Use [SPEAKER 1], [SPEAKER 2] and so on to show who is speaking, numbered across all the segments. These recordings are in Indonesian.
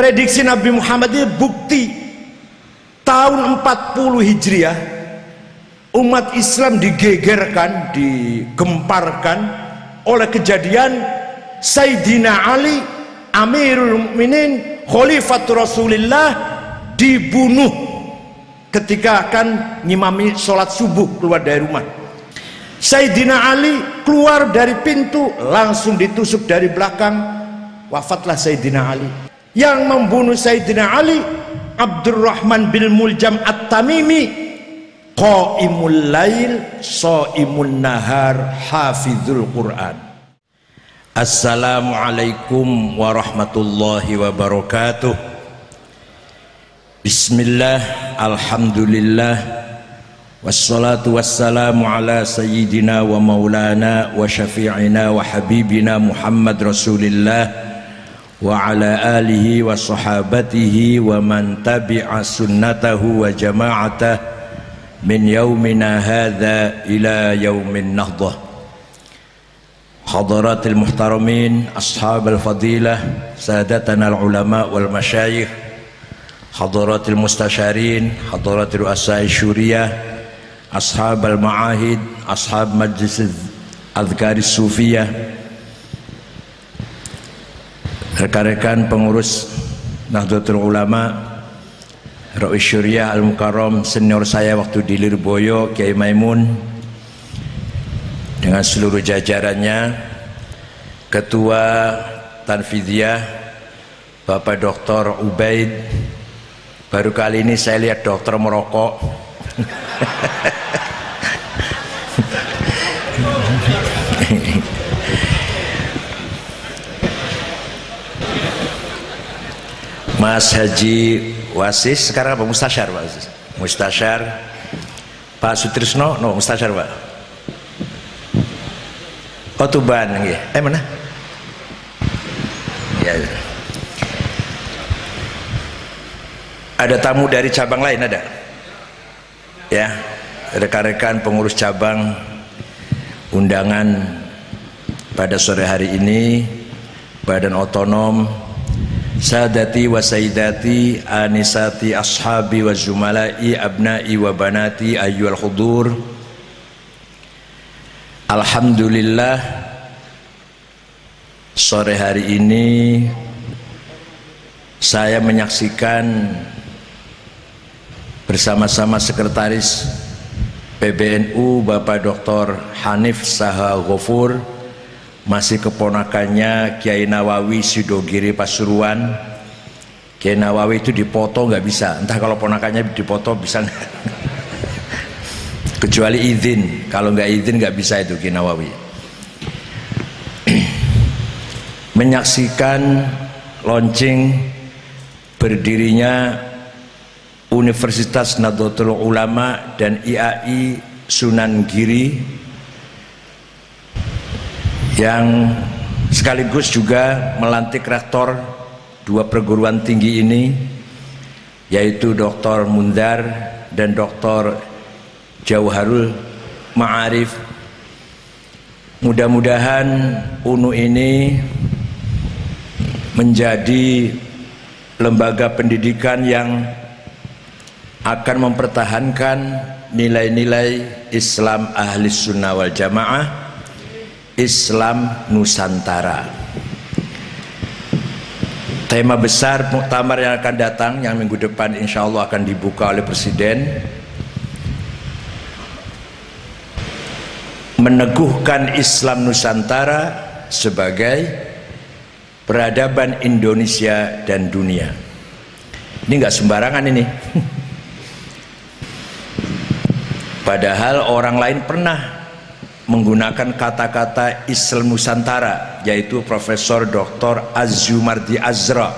[SPEAKER 1] Prediksi Nabi Muhammad itu bukti. Tahun 40 Hijriah umat Islam digegerkan, digemparkan oleh kejadian Sayyidina Ali Amirul Mukminin Khalifatul Rasulillah dibunuh ketika akan ngimami sholat subuh keluar dari rumah. Sayyidina Ali keluar dari pintu langsung ditusuk dari belakang, wafatlah Sayyidina Ali. Yang membunuh Sayyidina Ali Abdurrahman bin Muljam At-Tamimi, qaimul lail shaimun nahar hafizul Quran. Assalamualaikum warahmatullahi wabarakatuh. Bismillah, alhamdulillah, wassalatu wassalamu ala sayyidina wa maulana wa syafi'ina wa habibina Muhammad Rasulillah wa ala alihi wa sahabatihi wa man tabi'a sunnatahu wa jama'atah min yaumina hadha ila yaumin nahdah. Hadaratil muhtaramin, ashabal fadilah, sadatana al-ulama wal masyayikh, hadaratil mustasyarin, hadaratil ru'asai syuriyah, ashabal ma'ahid, ashab majlis adhkaris sufiyah, rekan-rekan pengurus Nahdlatul Ulama, Rais Syuriah Al-Mukarram, senior saya waktu di Lirboyo, Kiai Maimun, dengan seluruh jajarannya, Ketua Tanfidiyah Bapak Dr. Ubaid. Baru kali ini saya lihat dokter merokok. Mas Haji Wasis, sekarang apa? Mustasyar Pak? Mustasyar. Pak Sutrisno, no, Mustasyar Pak. Oh Tuban, mana? Ya. Ada tamu dari cabang lain ada? Ya, rekan-rekan pengurus cabang, undangan pada sore hari ini, Badan Otonom, Sadati wa sayyidati, anisati ashabi wa zumala'i, abna'i wa banati, ayyuhal hudur. Alhamdulillah, sore hari ini saya menyaksikan bersama-sama Sekretaris PBNU Bapak Dr. Hanif Saha Ghafur, masih keponakannya Kiai Nawawi Sidogiri Pasuruan. Kiai Nawawi itu dipoto nggak bisa, entah kalau ponakannya dipoto bisa nggak. Kecuali izin, kalau nggak izin nggak bisa itu Kiai Nawawi. Menyaksikan launching berdirinya Universitas Nahdlatul Ulama dan IAI Sunan Giri, yang sekaligus juga melantik rektor dua perguruan tinggi ini, yaitu Dr. Mundar dan Dr. Jauharul Ma'arif. Mudah-mudahan UNU ini menjadi lembaga pendidikan yang akan mempertahankan nilai-nilai Islam ahli sunnah wal jamaah, Islam Nusantara. Tema besar muktamar yang akan datang, yang minggu depan insya Allah akan dibuka oleh Presiden, meneguhkan Islam Nusantara sebagai peradaban Indonesia dan dunia. Ini nggak sembarangan ini. Padahal orang lain pernah menggunakan kata-kata Islam Nusantara, yaitu Profesor Dr. Azumardi Azra,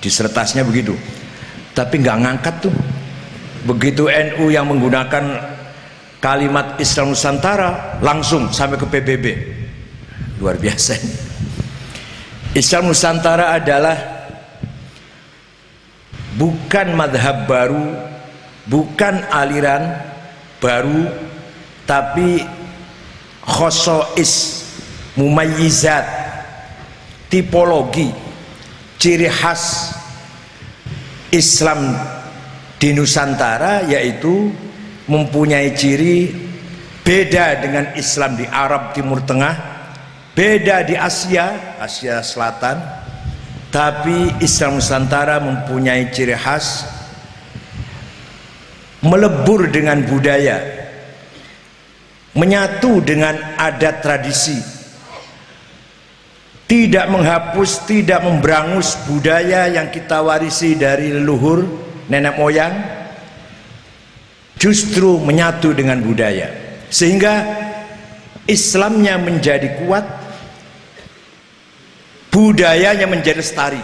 [SPEAKER 1] disertasinya begitu. Tapi nggak ngangkat tuh. Begitu NU yang menggunakan kalimat Islam Nusantara, langsung sampai ke PBB. Luar biasa ini. Islam Nusantara adalah bukan madhab baru, bukan aliran baru, tapi khosois, mumayyizat, tipologi, ciri khas Islam di Nusantara yaitu mempunyai ciri beda dengan Islam di Arab Timur Tengah, beda di Asia Selatan, tapi Islam Nusantara mempunyai ciri khas melebur dengan budaya, menyatu dengan adat tradisi, tidak menghapus, tidak memberangus budaya yang kita warisi dari leluhur nenek moyang, justru menyatu dengan budaya, sehingga Islamnya menjadi kuat, budayanya menjadi lestari,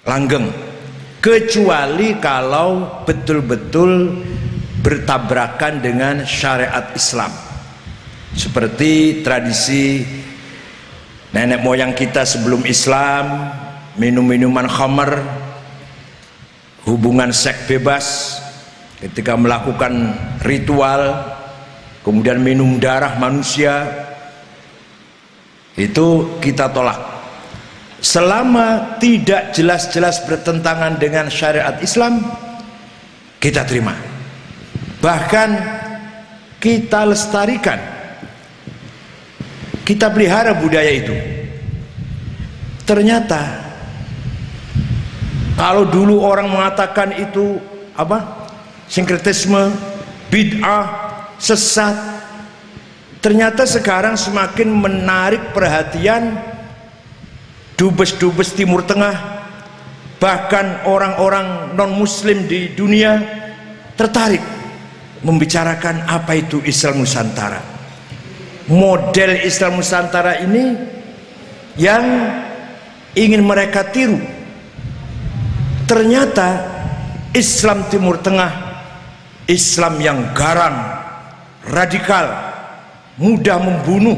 [SPEAKER 1] langgeng, kecuali kalau betul-betul bertabrakan dengan syariat Islam, seperti tradisi nenek moyang kita sebelum Islam, minum-minuman khamar, hubungan seks bebas ketika melakukan ritual, kemudian minum darah manusia, itu kita tolak. Selama tidak jelas-jelas bertentangan dengan syariat Islam, kita terima, bahkan kita lestarikan, kita pelihara budaya itu. Ternyata kalau dulu orang mengatakan itu apa, sinkretisme, bid'ah, sesat, ternyata sekarang semakin menarik perhatian dubes-dubes Timur Tengah, bahkan orang-orang non-muslim di dunia tertarik membicarakan apa itu Islam Nusantara. Model Islam Nusantara ini yang ingin mereka tiru. Ternyata Islam Timur Tengah, Islam yang garang, radikal, mudah membunuh,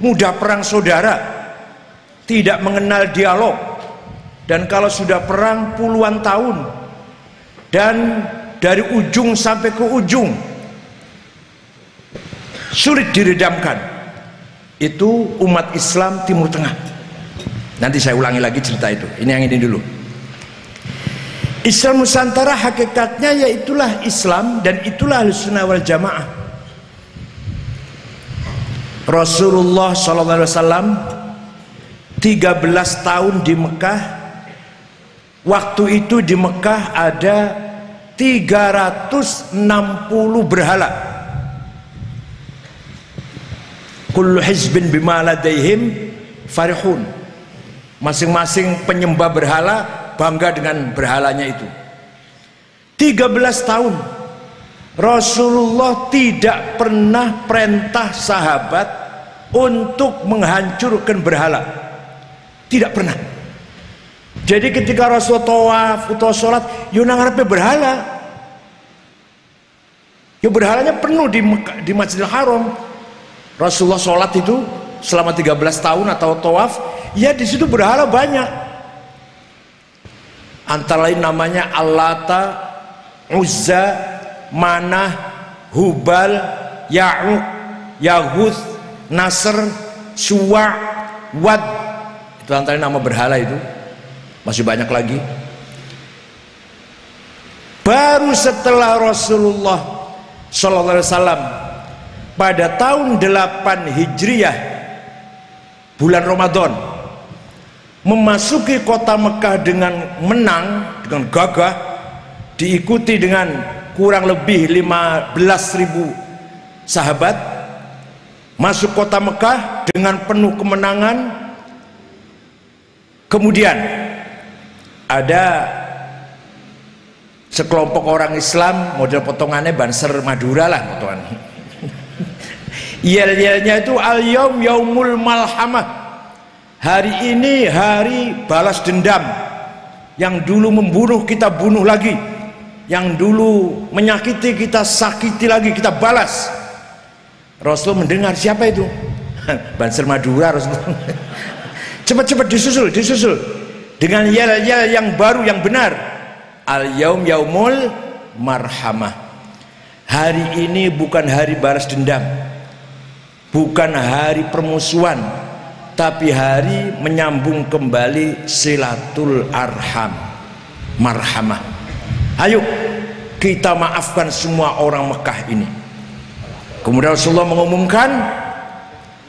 [SPEAKER 1] mudah perang saudara, tidak mengenal dialog, dan kalau sudah perang puluhan tahun dan dari ujung sampai ke ujung sulit diredamkan. Itu umat Islam Timur Tengah. Nanti saya ulangi lagi cerita itu, ini yang ini dulu. Islam Nusantara hakikatnya yaitulah Islam, dan itulah Ahlussunnah wal Jamaah. Rasulullah SAW 13 tahun di Mekah. Waktu itu di Mekah ada 360 berhala. Kullu hizbin bima ladaihim farihun. Masing-masing penyembah berhala bangga dengan berhalanya itu. 13 tahun Rasulullah tidak pernah perintah sahabat untuk menghancurkan berhala, tidak pernah. Jadi ketika Rasul tawaf atau sholat, yunang ngarepe berhala, ya berhalanya penuh di Masjidil Haram. Rasulullah sholat itu selama 13 tahun atau tawaf, ya di situ berhala banyak. Antara lain namanya Allata, Uzza, Manah, Hubal, Ya'uq, Yahuth, Nasr, Suwa', Wad. Itu antara nama berhala itu. Masih banyak lagi. Baru setelah Rasulullah SAW pada tahun 8 Hijriah bulan Ramadan memasuki kota Mekah dengan menang, dengan gagah, diikuti dengan kurang lebih 15.000 sahabat, masuk kota Mekah dengan penuh kemenangan. Kemudian ada sekelompok orang Islam, model potongannya Banser Madura lah potongan. Yel-yelnya itu al-yaum yaumul malhamah, hari ini hari balas dendam. Yang dulu membunuh kita bunuh lagi, yang dulu menyakiti kita sakiti lagi, kita balas. Rasul mendengar, siapa itu? Banser Madura. Rasul cepat-cepat disusul dengan yel-yel yang baru, yang benar. Al-yaum yaumul marhamah, hari ini bukan hari balas dendam, bukan hari permusuhan, tapi hari menyambung kembali silatul arham. marhamah. Ayo kita maafkan semua orang Mekah ini. Kemudian Rasulullah mengumumkan,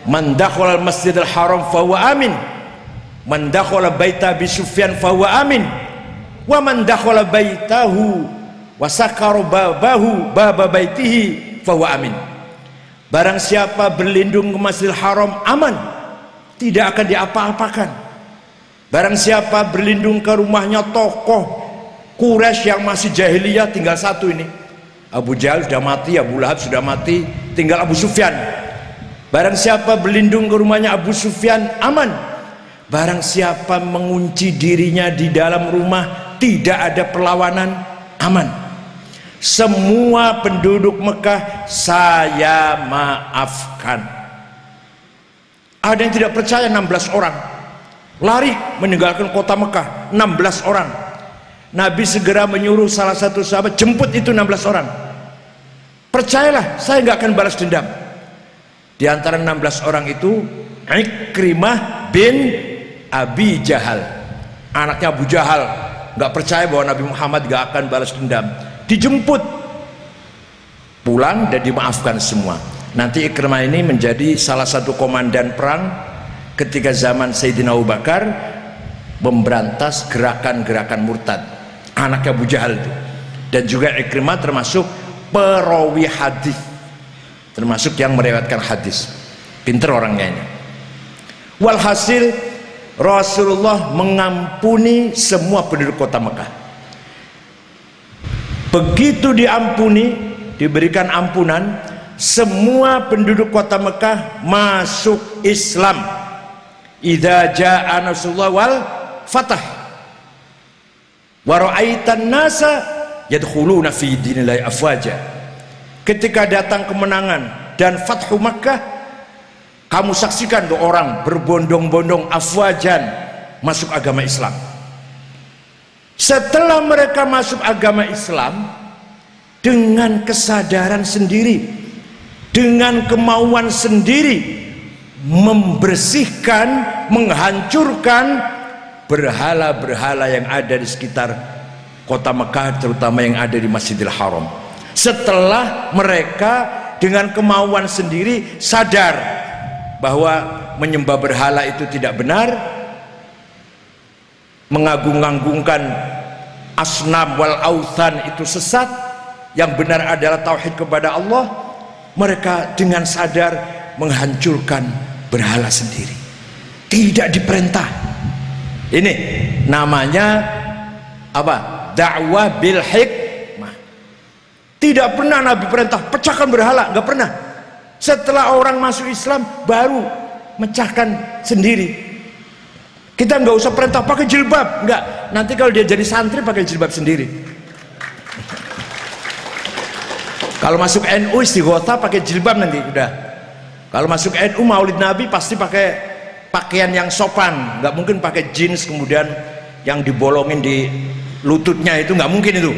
[SPEAKER 1] man dakhala al-masjidil haram fahuwa amin, man dakhala baita Abi Sufyan fahuwa amin, wa man dakhala baitahu wa sakara babahu baba baitihi fahuwa amin. Barang siapa berlindung ke Masjidil Haram aman, tidak akan diapa-apakan. Barang siapa berlindung ke rumahnya tokoh Quraisy yang masih jahiliyah, tinggal satu ini, Abu Jahal sudah mati, Abu Lahab sudah mati, tinggal Abu Sufyan. Barang siapa berlindung ke rumahnya Abu Sufyan aman. Barang siapa mengunci dirinya di dalam rumah, tidak ada perlawanan, aman. Semua penduduk Mekah saya maafkan. Ada yang tidak percaya, 16 orang lari meninggalkan kota Mekah, 16 orang. Nabi segera menyuruh salah satu sahabat, jemput itu 16 orang. Percayalah, saya nggak akan balas dendam. Di antara 16 orang itu Ikrimah bin Abi Jahal, anaknya Abu Jahal, nggak percaya bahwa Nabi Muhammad nggak akan balas dendam. Dijemput pulang dan dimaafkan semua. Nanti Ikrimah ini menjadi salah satu komandan perang ketika zaman Sayyidina Abu Bakar memberantas gerakan-gerakan murtad, anaknya Abu Jahal itu. Dan juga Ikrimah termasuk perawi hadis, termasuk yang meriwayatkan hadis, pinter orangnya ini. Walhasil Rasulullah mengampuni semua penduduk kota Mekah. Begitu diampuni, diberikan ampunan, semua penduduk kota Mekah masuk Islam. Idza jaa nasrullah wal fatah wa ra'aitan nasa yadkhuluna fi dinillahi afwaja. Ketika datang kemenangan dan fathu Makkah, kamu saksikan tuh orang berbondong-bondong afwajan masuk agama Islam. Setelah mereka masuk agama Islam dengan kesadaran sendiri, dengan kemauan sendiri, membersihkan, menghancurkan berhala-berhala yang ada di sekitar kota Mekah, terutama yang ada di Masjidil Haram. Setelah mereka dengan kemauan sendiri sadar bahwa menyembah berhala itu tidak benar, mengagung-agungkan asnam wal authan itu sesat, yang benar adalah tauhid kepada Allah, mereka dengan sadar menghancurkan berhala sendiri, tidak diperintah. Ini namanya apa? Dakwah bil hikmah. Tidak pernah Nabi perintah pecahkan berhala, nggak pernah. Setelah orang masuk Islam baru mecahkan sendiri. Kita nggak usah perintah pakai jilbab, nggak. Nanti kalau dia jadi santri pakai jilbab sendiri. Kalau masuk NU istighothah pakai jilbab nanti udah. Kalau masuk NU Maulid Nabi pasti pakai pakaian yang sopan, nggak mungkin pakai jeans kemudian yang dibolongin di lututnya, itu nggak mungkin itu.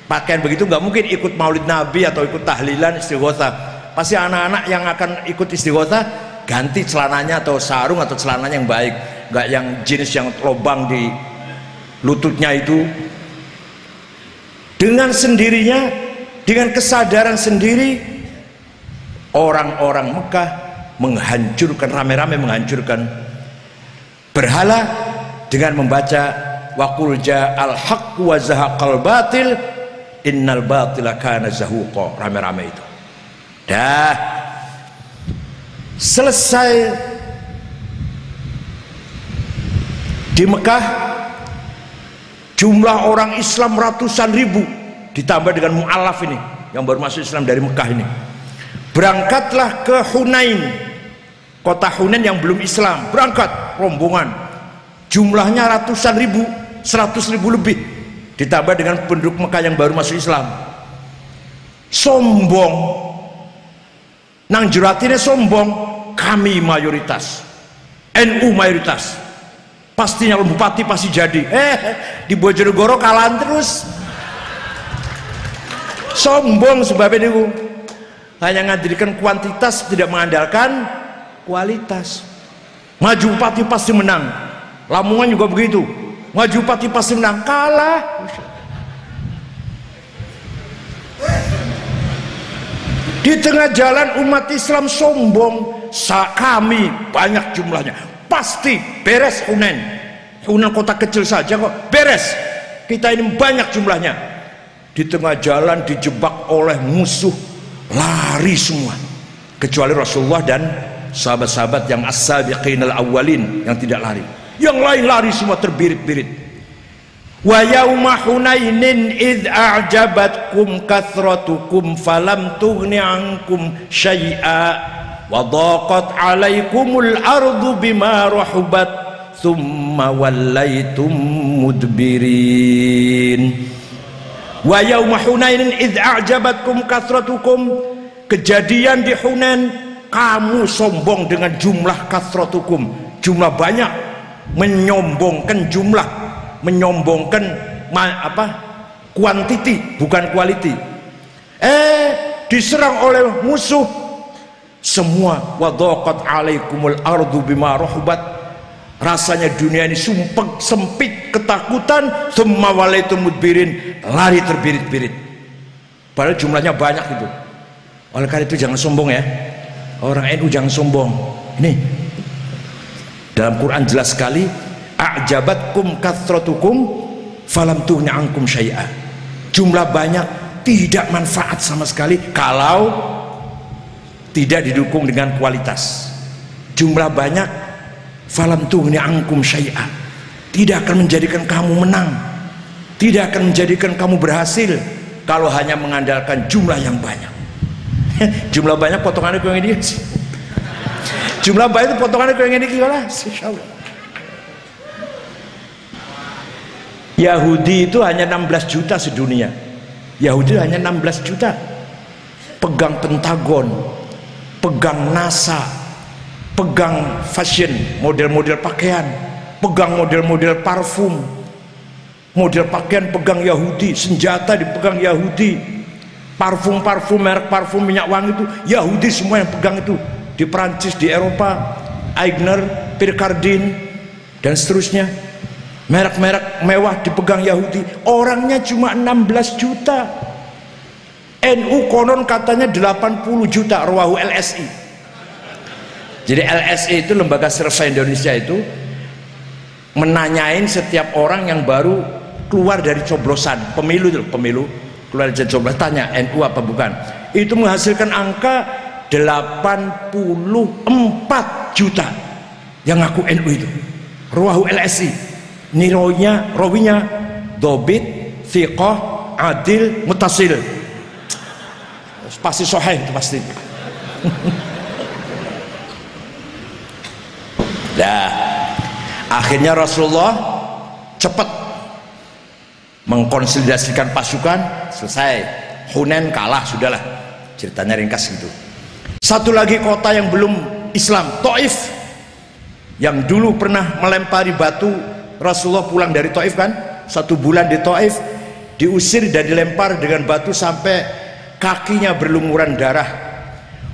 [SPEAKER 1] Pakaian begitu nggak mungkin ikut Maulid Nabi atau ikut tahlilan istighothah. Pasti anak-anak yang akan ikut istighothah ganti celananya atau sarung atau celananya yang baik, nggak yang jeans yang lubang di lututnya itu. Dengan sendirinya, dengan kesadaran sendiri, orang-orang Mekah menghancurkan, rame-rame menghancurkan berhala dengan membaca waqul ja'al haqq wa zahaqal batil innal batila kana zahuqa, rame-rame itu. Dah selesai di Mekah, jumlah orang Islam ratusan ribu, ditambah dengan mu'alaf ini yang baru masuk Islam dari Mekah ini. Berangkatlah ke Hunain, kota Hunain yang belum Islam, berangkat rombongan, jumlahnya ratusan ribu, 100 ribu lebih, ditambah dengan penduduk Mekah yang baru masuk Islam. Sombong, nang juratinnya sombong, kami mayoritas, NU mayoritas, pastinya bupati pasti jadi. Di Bojonegoro kalahan terus. Sombong sebabnya itu, hanya mengandalkan kuantitas, tidak mengandalkan kualitas. Maju bupati pasti menang. Lamongan juga begitu, maju pati pasti menang, kalah. Di tengah jalan umat Islam sombong, kami banyak jumlahnya, pasti beres Hunain. Hunain kota kecil saja kok beres, kita ini banyak jumlahnya. Di tengah jalan dijebak oleh musuh, lari semua kecuali Rasulullah dan sahabat-sahabat yang as-sabiqinal awwalin yang tidak lari. Yang lain lari semua terbirit-birit. Wa yauma Hunainin id a'jabatkum kathratukum falam tughni ankum syai'a wa dhaqat 'alaikumul ardu bima rahubat thumma wallaitum mudbirin. Wa yauma Hunainin id a'jabatkum kathratukum, kejadian di Hunain kamu sombong dengan jumlah kathratukum, jumlah banyak, menyombongkan jumlah, menyombongkan kuantiti bukan quality. Diserang oleh musuh semua. Wa dhaqat 'alaikumul ardu bima rahubat, rasanya dunia ini sumpek, sempit, ketakutan. Tsumma walaitum mudbirin, lari terbirit-birit. Padahal jumlahnya banyak itu. Oleh karena itu jangan sombong ya, orang NU jangan sombong. Nih dalam Quran jelas sekali, a'jabatkum kathratukum falam tughni ankum syai'a. Jumlah banyak tidak manfaat sama sekali kalau tidak didukung dengan kualitas. Jumlah banyak falam tughni ankum syai'a, tidak akan menjadikan kamu menang, tidak akan menjadikan kamu berhasil kalau hanya mengandalkan jumlah yang banyak. Jumlah banyak potongannya kau yang ini, jumlah banyak itu potongannya kau yang ini gimana? Insyaallah. Yahudi itu hanya 16 juta sedunia. Yahudi hanya 16 juta. Pegang Pentagon, pegang NASA, pegang fashion, model-model pakaian, pegang model-model parfum, model pakaian pegang Yahudi, senjata dipegang Yahudi, parfum-parfum, merek parfum minyak wangi itu Yahudi semua yang pegang itu. Di Perancis, di Eropa, Aigner, Pierre Cardin dan seterusnya, merek-merek mewah dipegang Yahudi. Orangnya cuma 16 juta. NU konon katanya 80 juta, rawahu LSI. Jadi LSI itu lembaga survei Indonesia itu menanyain setiap orang yang baru keluar dari coblosan pemilu itu, pemilu keluar dari coblosan, tanya NU apa bukan. Itu menghasilkan angka 84 juta yang ngaku NU itu, rawahu LSI. Rawinya dobit, thiqah, adil, mutasil, pasti sahih itu pasti. Nah, akhirnya Rasulullah cepat mengkonsolidasikan pasukan, selesai. Hunain kalah, sudahlah, ceritanya ringkas gitu. Satu lagi kota yang belum Islam, Taif, yang dulu pernah melempari batu. Rasulullah pulang dari Taif kan, 1 bulan di Taif, diusir dan dilempar dengan batu sampai kakinya berlumuran darah.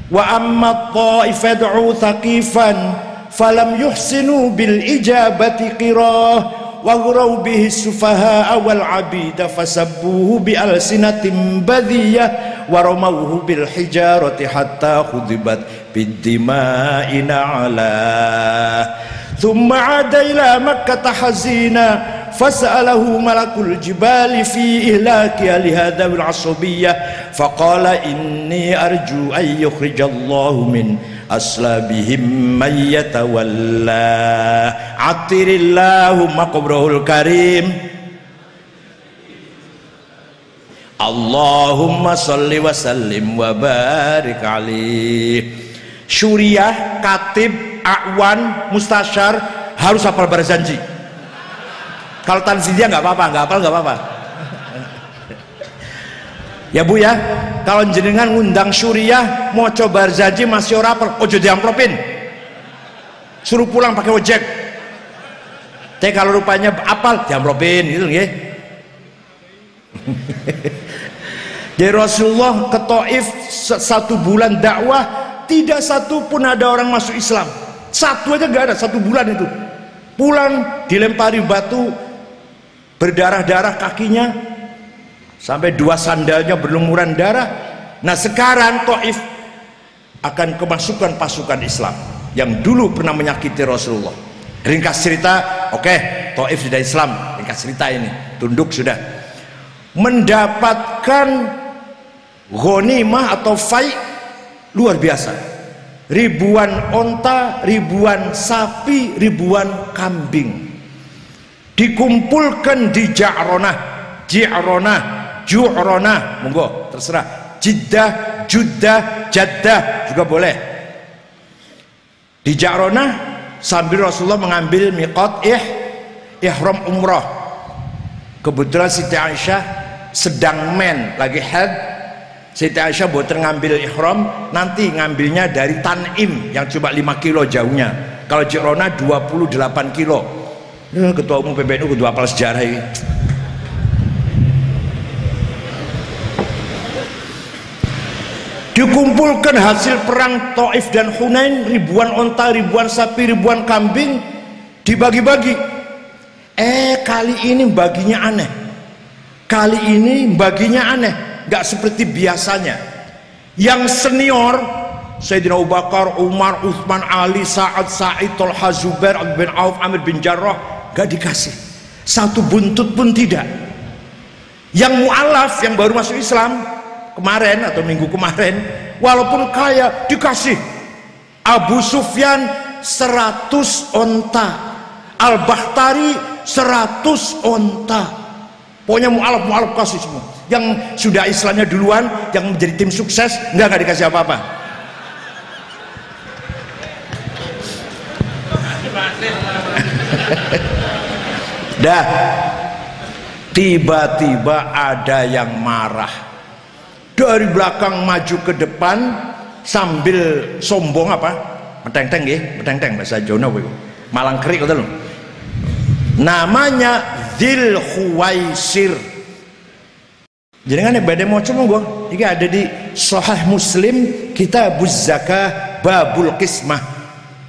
[SPEAKER 1] Wa amma Taif fad'u thaqifan falam yuhsinu bil ijabati qirah wa ghuraw bihi sufaha wal abida fasabbuhu bi alsinatin badiyah wa ramawhu bil hijarati hatta khudibat bid dima'ina ala thumma 'ada ila makkah hazina fas'alahu malakul jibali fi ihlaki li hadha al asabiyyah faqala inni arju an yukhrijallahu min aslabihim man yatawalla atirillahumma qabrahul karim Allahumma salli wa sallim wa barik alaih. Syuriah, katib, a'wan, mustasyar harus hafal barzanji. Kalau tanziliyah nggak apa-apa, nggak hafal nggak apa-apa. Ya Bu ya, kalau jenengan ngundang Syuriah mau coba barzanji masih ora hafal, ojo diamplopin, suruh pulang pakai ojek. Tapi kalau rupanya hafal diamplopin gitu nggih. Jadi Rasulullah ke Taif 1 bulan dakwah, tidak satu pun ada orang masuk Islam, satu aja gak ada, 1 bulan itu. Pulang dilempari batu, berdarah-darah kakinya sampai 2 sandalnya berlumuran darah. Nah sekarang Taif akan kemasukan pasukan Islam yang dulu pernah menyakiti Rasulullah. Ringkas cerita, oke, Taif sudah Islam. Ringkas cerita ini, tunduk sudah. Mendapatkan ghanimah atau fai luar biasa. Ribuan onta, ribuan sapi, ribuan kambing dikumpulkan di Ja'ronah, Ju'ronah, monggo terserah. Jiddah, Juddah, Jaddah juga boleh. Di Ja'ronah sambil Rasulullah mengambil miqat ihram umrah. Kebetulan Siti Aisyah sedang lagi haid. Siti Aisyah boten ngambil ihram, nanti ngambilnya dari Tanim yang cuma 5 kilo jauhnya. Kalau Ja'ronah 28 kilo. Ketua umum PBNU kudu apal sejarah ini. Dikumpulkan hasil perang Taif dan Hunain, ribuan onta, ribuan sapi, ribuan kambing dibagi-bagi. Kali ini baginya aneh. Kali ini baginya aneh, gak seperti biasanya. Yang senior Sayyidina Abu Bakar, Umar, Utsman, Ali, Sa'ad, Sa'id, Talha, Zubair, Abdul bin Auf, Amir bin Jarrah gak dikasih. Satu buntut pun tidak. Yang mu'alaf yang baru masuk Islam kemarin atau minggu kemarin, walaupun kaya, dikasih. Abu Sufyan 100 onta, Al-Bakhtari 100 onta. Pokoknya mu'alaf kasih semua. Yang sudah Islamnya duluan, yang menjadi tim sukses, enggak dikasih apa-apa. Dah, tiba-tiba ada yang marah dari belakang maju ke depan sambil sombong apa? Meteng-teng nggih, meteng-teng bahasa Jawa kuwi. Malang kerik ngoten lho. Namanya Dzil Khuwaisir. Jenengan badhe maca monggo. Iki ada di Sahih Muslim Kitabuz Zakah Babul Qismah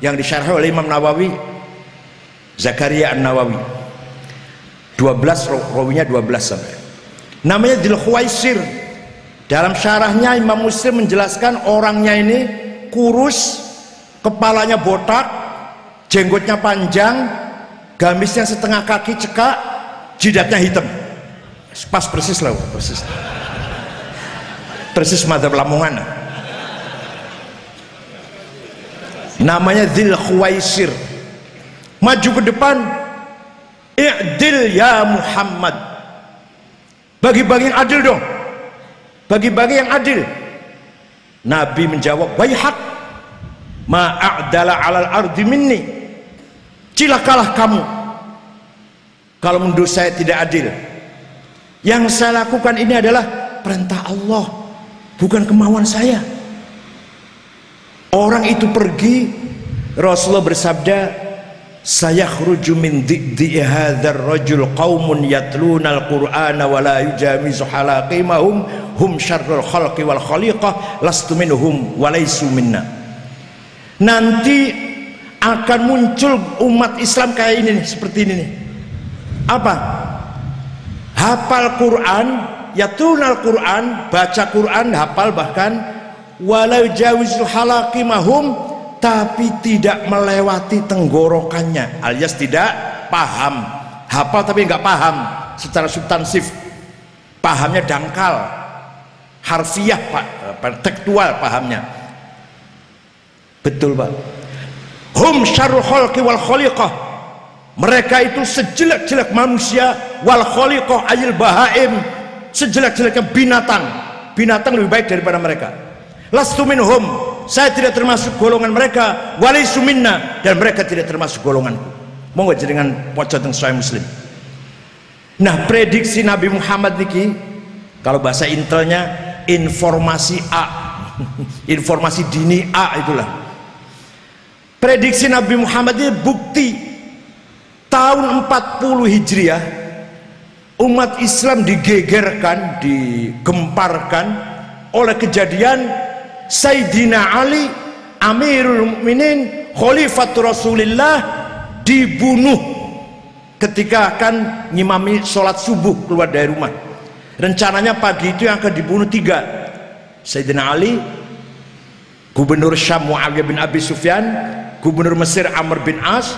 [SPEAKER 1] yang disyarah oleh Imam Nawawi, Zakaria An-Nawawi. 12 rawinya 12 sampai. Namanya Dzil Khuwaisir. Dalam syarahnya Imam Muslim menjelaskan orangnya ini kurus, kepalanya botak, jenggotnya panjang, gamisnya setengah kaki cekak, jidatnya hitam. Pas persis lah, persis madzhab Lamongan. Namanya Dzil Khuwaisir. Maju ke depan, i'dil ya Muhammad. Bagi-bagi yang adil dong. Bagi-bagi yang adil. Nabi menjawab, waihak ma a'dala 'alal ardi minni. Cilakalah kamu kalau menurut saya tidak adil. Yang saya lakukan ini adalah perintah Allah, bukan kemauan saya. Orang itu pergi, Rasulullah bersabda, sayakhruju min di'i hadzal rajul qaumun yatlunal qur'ana wa la yujamizu halaqimahum hum syarrul khalqi wal khaliqah lastu minhum wa laisu minna. Nanti akan muncul umat Islam kayak ini nih, seperti ini nih. Apa? Hafal Quran, yatlunal Quran, baca Quran, hafal bahkan, wa la yujawizu halaqimahum, tapi tidak melewati tenggorokannya, alias tidak paham. Hafal tapi nggak paham secara substansif, pahamnya dangkal, harfiah pak, tekstual pahamnya. Betul pak. Hum syarrul khalqi wal khaliqah, mereka itu sejelek-jelek manusia, wal khaliqah ayil bahaim, sejelek-jeleknya binatang. Binatang lebih baik daripada mereka. Lastu minhum, saya tidak termasuk golongan mereka, walaisu minna, dan mereka tidak termasuk golonganku. Monggo jenengan waca teng Sahih Muslim. Nah, prediksi Nabi Muhammad niki kalau bahasa intelnya informasi A. Informasi dini A itulah. Prediksi Nabi Muhammad ini bukti tahun 40 Hijriah umat Islam digegerkan, digemparkan oleh kejadian Sayyidina Ali Amirul Mukminin Khalifatul Rasulillah dibunuh ketika akan ngimami sholat subuh keluar dari rumah. Rencananya pagi itu yang akan dibunuh 3, Sayyidina Ali, Gubernur Syam Muawiyah bin Abi Sufyan, Gubernur Mesir Amr bin As.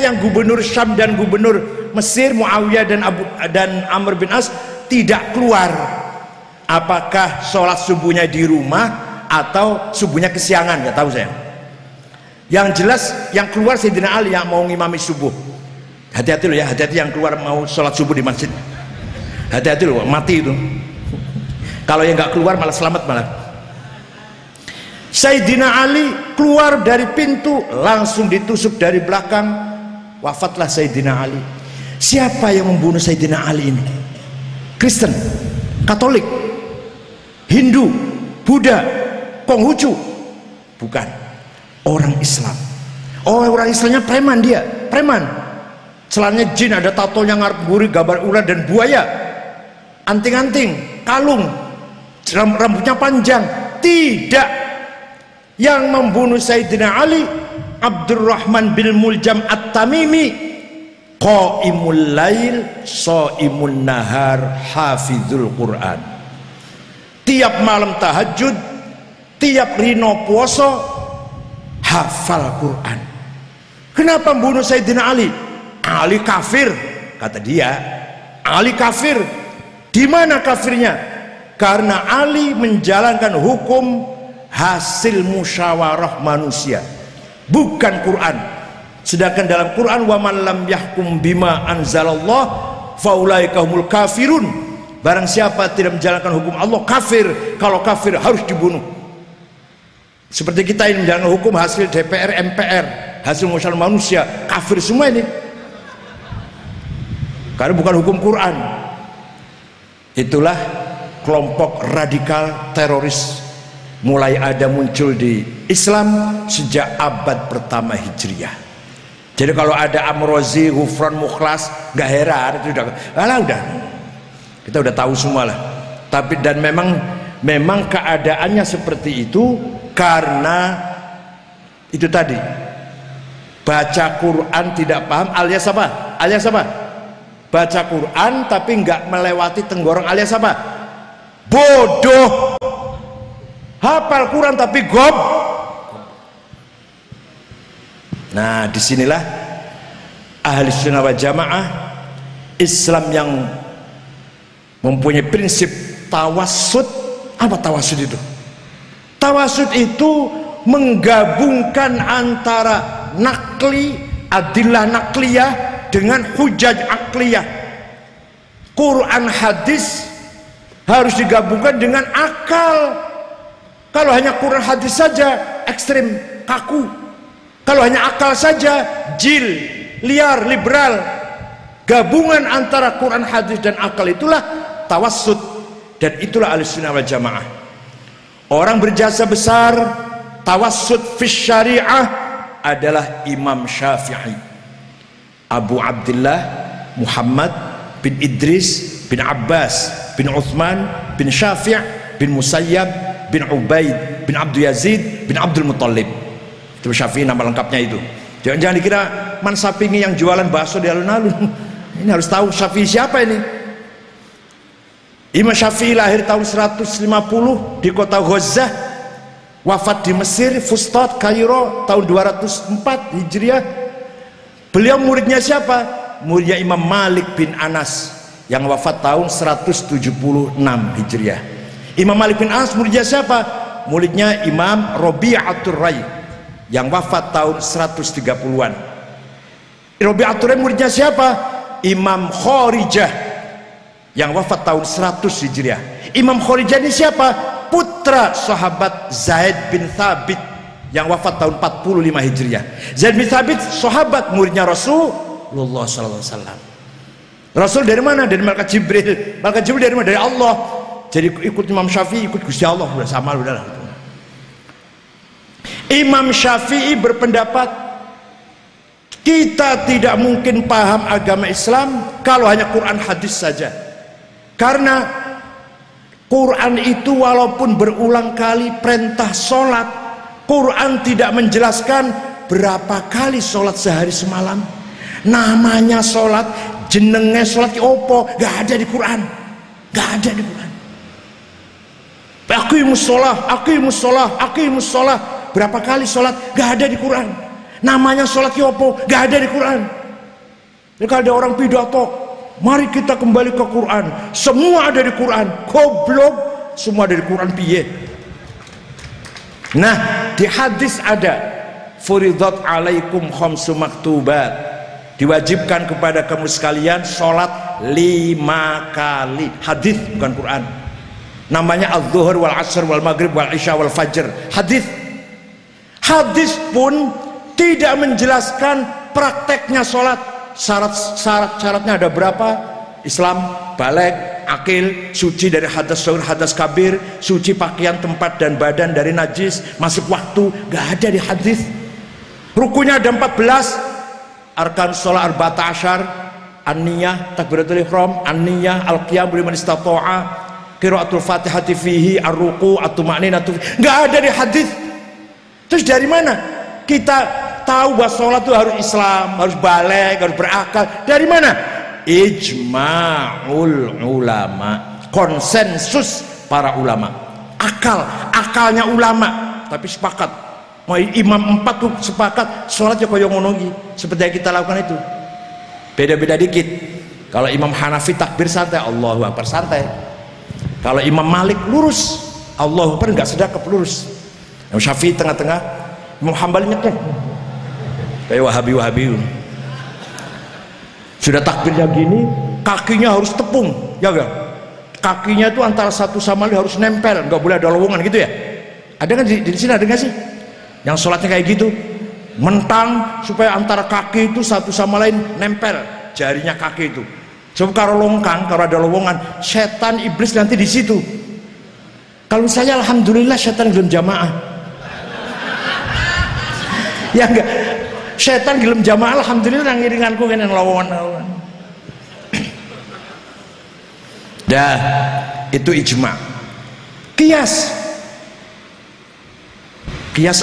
[SPEAKER 1] Yang Gubernur Syam dan Gubernur Mesir Muawiyah dan Amr bin As tidak keluar. Apakah sholat subuhnya di rumah atau subuhnya kesiangan, nggak tahu saya. Yang jelas yang keluar Sayyidina Ali yang mau ngimami subuh. Hati-hati loh ya, hati-hati yang keluar mau sholat subuh di masjid. Hati-hati loh, mati itu. Kalau yang nggak keluar malah selamat malah. Sayyidina Ali keluar dari pintu, langsung ditusuk dari belakang, wafatlah Sayyidina Ali. Siapa yang membunuh Sayyidina Ali ini? Kristen, Katolik, Hindu, Buddha, Konghucu? Bukan, orang Islam. Oh, orang Islamnya preman, dia preman. Celananya jin, ada tatonya ngarep gurih, gambar ular dan buaya, anting-anting, kalung, rambutnya panjang. Tidak, yang membunuh Sayyidina Ali Abdurrahman bin Muljam At-Tamimi, qaimul lail shaimun nahar hafizul Quran. Tiap malam tahajud, tiap rino puasa, hafal Quran. Kenapa membunuh Sayyidina Ali? Ali kafir, kata dia. Ali kafir. Di mana kafirnya? Karena Ali menjalankan hukum hasil musyawarah manusia, bukan Quran. Sedangkan dalam Quran, wa man lam yahkum bima anzalallah faulaika humul kafirun. Barang siapa tidak menjalankan hukum Allah, kafir. Kalau kafir harus dibunuh. Seperti kita ini menjalankan hukum hasil DPR MPR, hasil musyawarah manusia, kafir semua ini, karena bukan hukum Quran. Itulah kelompok radikal teroris mulai ada muncul di Islam sejak abad pertama Hijriah. Jadi kalau ada Amrozi, Ghufran, Mukhlas, nggak heran, itu udah kita udah tahu semua lah. Tapi dan memang keadaannya seperti itu karena itu tadi, baca Quran tidak paham alias apa? Alias apa? Baca Quran tapi nggak melewati tenggorong alias apa? Bodoh. Hafal Quran tapi gob. Nah, disinilah ahli sunnah wal jamaah Islam yang mempunyai prinsip tawassut. Apa tawassut itu? Tawassut itu menggabungkan antara nakli, adillah nakliyah dengan hujaj akliyah. Quran hadis harus digabungkan dengan akal. Kalau hanya Quran hadis saja ekstrim, kaku. Kalau hanya akal saja jil, liar, liberal. Gabungan antara Quran hadis dan akal itulah tawassut, dan itulah Ahlussunnah wal Jamaah. Orang berjasa besar tawassut fi syariah adalah Imam Syafi'i, Abu Abdullah Muhammad bin Idris bin Abbas bin Uthman bin Syafi' bin Musayyab bin Ubaid bin Abdul Yazid bin Abdul Muttalib. Itu Syafi'i nama lengkapnya itu. Jangan dikira Mansapingi yang jualan bakso di alun-alun. Ini harus tahu Syafi'i siapa ini. Imam Syafi'i lahir tahun 150 di kota Ghazah, wafat di Mesir, Fustat, Kairo tahun 204 Hijriah. Beliau muridnya siapa? Muridnya Imam Malik bin Anas yang wafat tahun 176 Hijriah. Imam Malik bin Anas muridnya siapa? Muridnya Imam Rabi'atul Rai yang wafat tahun 130-an. Rabi'atul Rai muridnya siapa? Imam Khorijah yang wafat tahun 100 Hijriah. Imam Khorijah ini siapa? Putra sahabat Zaid bin Thabit yang wafat tahun 45 Hijriah. Zaid bin Thabit sahabat, muridnya Rasulullah SAW. Rasul dari mana? Dari Malaikat Jibril. Malaikat Jibril dari mana? Dari Allah. Jadi ikut Imam Syafi'i, ikut Gusti Allah, udah sama, udah lah. Imam Syafi'i berpendapat kita tidak mungkin paham agama Islam kalau hanya Quran hadis saja. Karena Quran itu walaupun berulang kali perintah sholat, Quran tidak menjelaskan berapa kali sholat sehari semalam. Namanya sholat, jenenge sholat ki opo? Gak ada di Quran. Gak ada di Quran. Aqimus sholah, aqimus sholah, aqimus sholah. Berapa kali sholat? Gak ada di Quran. Namanya sholat ki opo? Gak ada di Quran. Jadi kalau ada orang pidato, mari kita kembali ke Quran. Semua ada di Quran. Goblok, semua ada di Quran piye? Nah, di hadis ada furidat alaikum khamsu maktubat, diwajibkan kepada kamu sekalian sholat 5 kali. Hadis bukan Quran. Namanya az-zuhur wal asr wal maghrib wal isya wal fajr. Hadis. Hadis pun tidak menjelaskan prakteknya sholat. Syaratnya ada berapa? Islam, baligh, akil, suci dari hadas saghir, hadas kabir, suci pakaian, tempat dan badan dari najis, masuk waktu. Gak ada di hadis. Rukunya ada 14. Arkan sholat arba'ata asyar, an-niyah, takbiratul ihram, an-niyah, al-qiyam liman istata'a, qiraatul fatihati fihi, ar-ruku', at-tuma'ninatu. Gak ada di hadis. Terus dari mana kita tahu bahwa sholat itu harus Islam, harus baligh, harus berakal? Dari mana? Ijma'ul ulama, konsensus para ulama. Akalnya ulama, tapi sepakat. Imam 4 tuh sepakat sholatnya koyo ngono iki, seperti yang kita lakukan itu. Beda-beda dikit. Kalau Imam Hanafi takbir santai, Allahu Akbar santai. Kalau Imam Malik lurus, Allahu Akbar enggak sedekap lurus. Imam Syafi'i tengah-tengah, Imam Hambali nyekek kayak Wahabi. Sudah takbirnya gini, kakinya harus tepung, ya enggak? Kakinya itu antara satu sama lain harus nempel, nggak boleh ada lowongan gitu ya. Ada kan di sini, ada nggak sih yang sholatnya kayak gitu, mentang supaya antara kaki itu satu sama lain nempel jarinya kaki itu. Coba kalau longkang, kalau ada lowongan, setan iblis nanti di situ. Kalau saya alhamdulillah setan belum jamaah. Ya enggak, setan gelem jamaah alhamdulillah ngiringanku kan yang lawan. Dah, itu ijma. Qiyas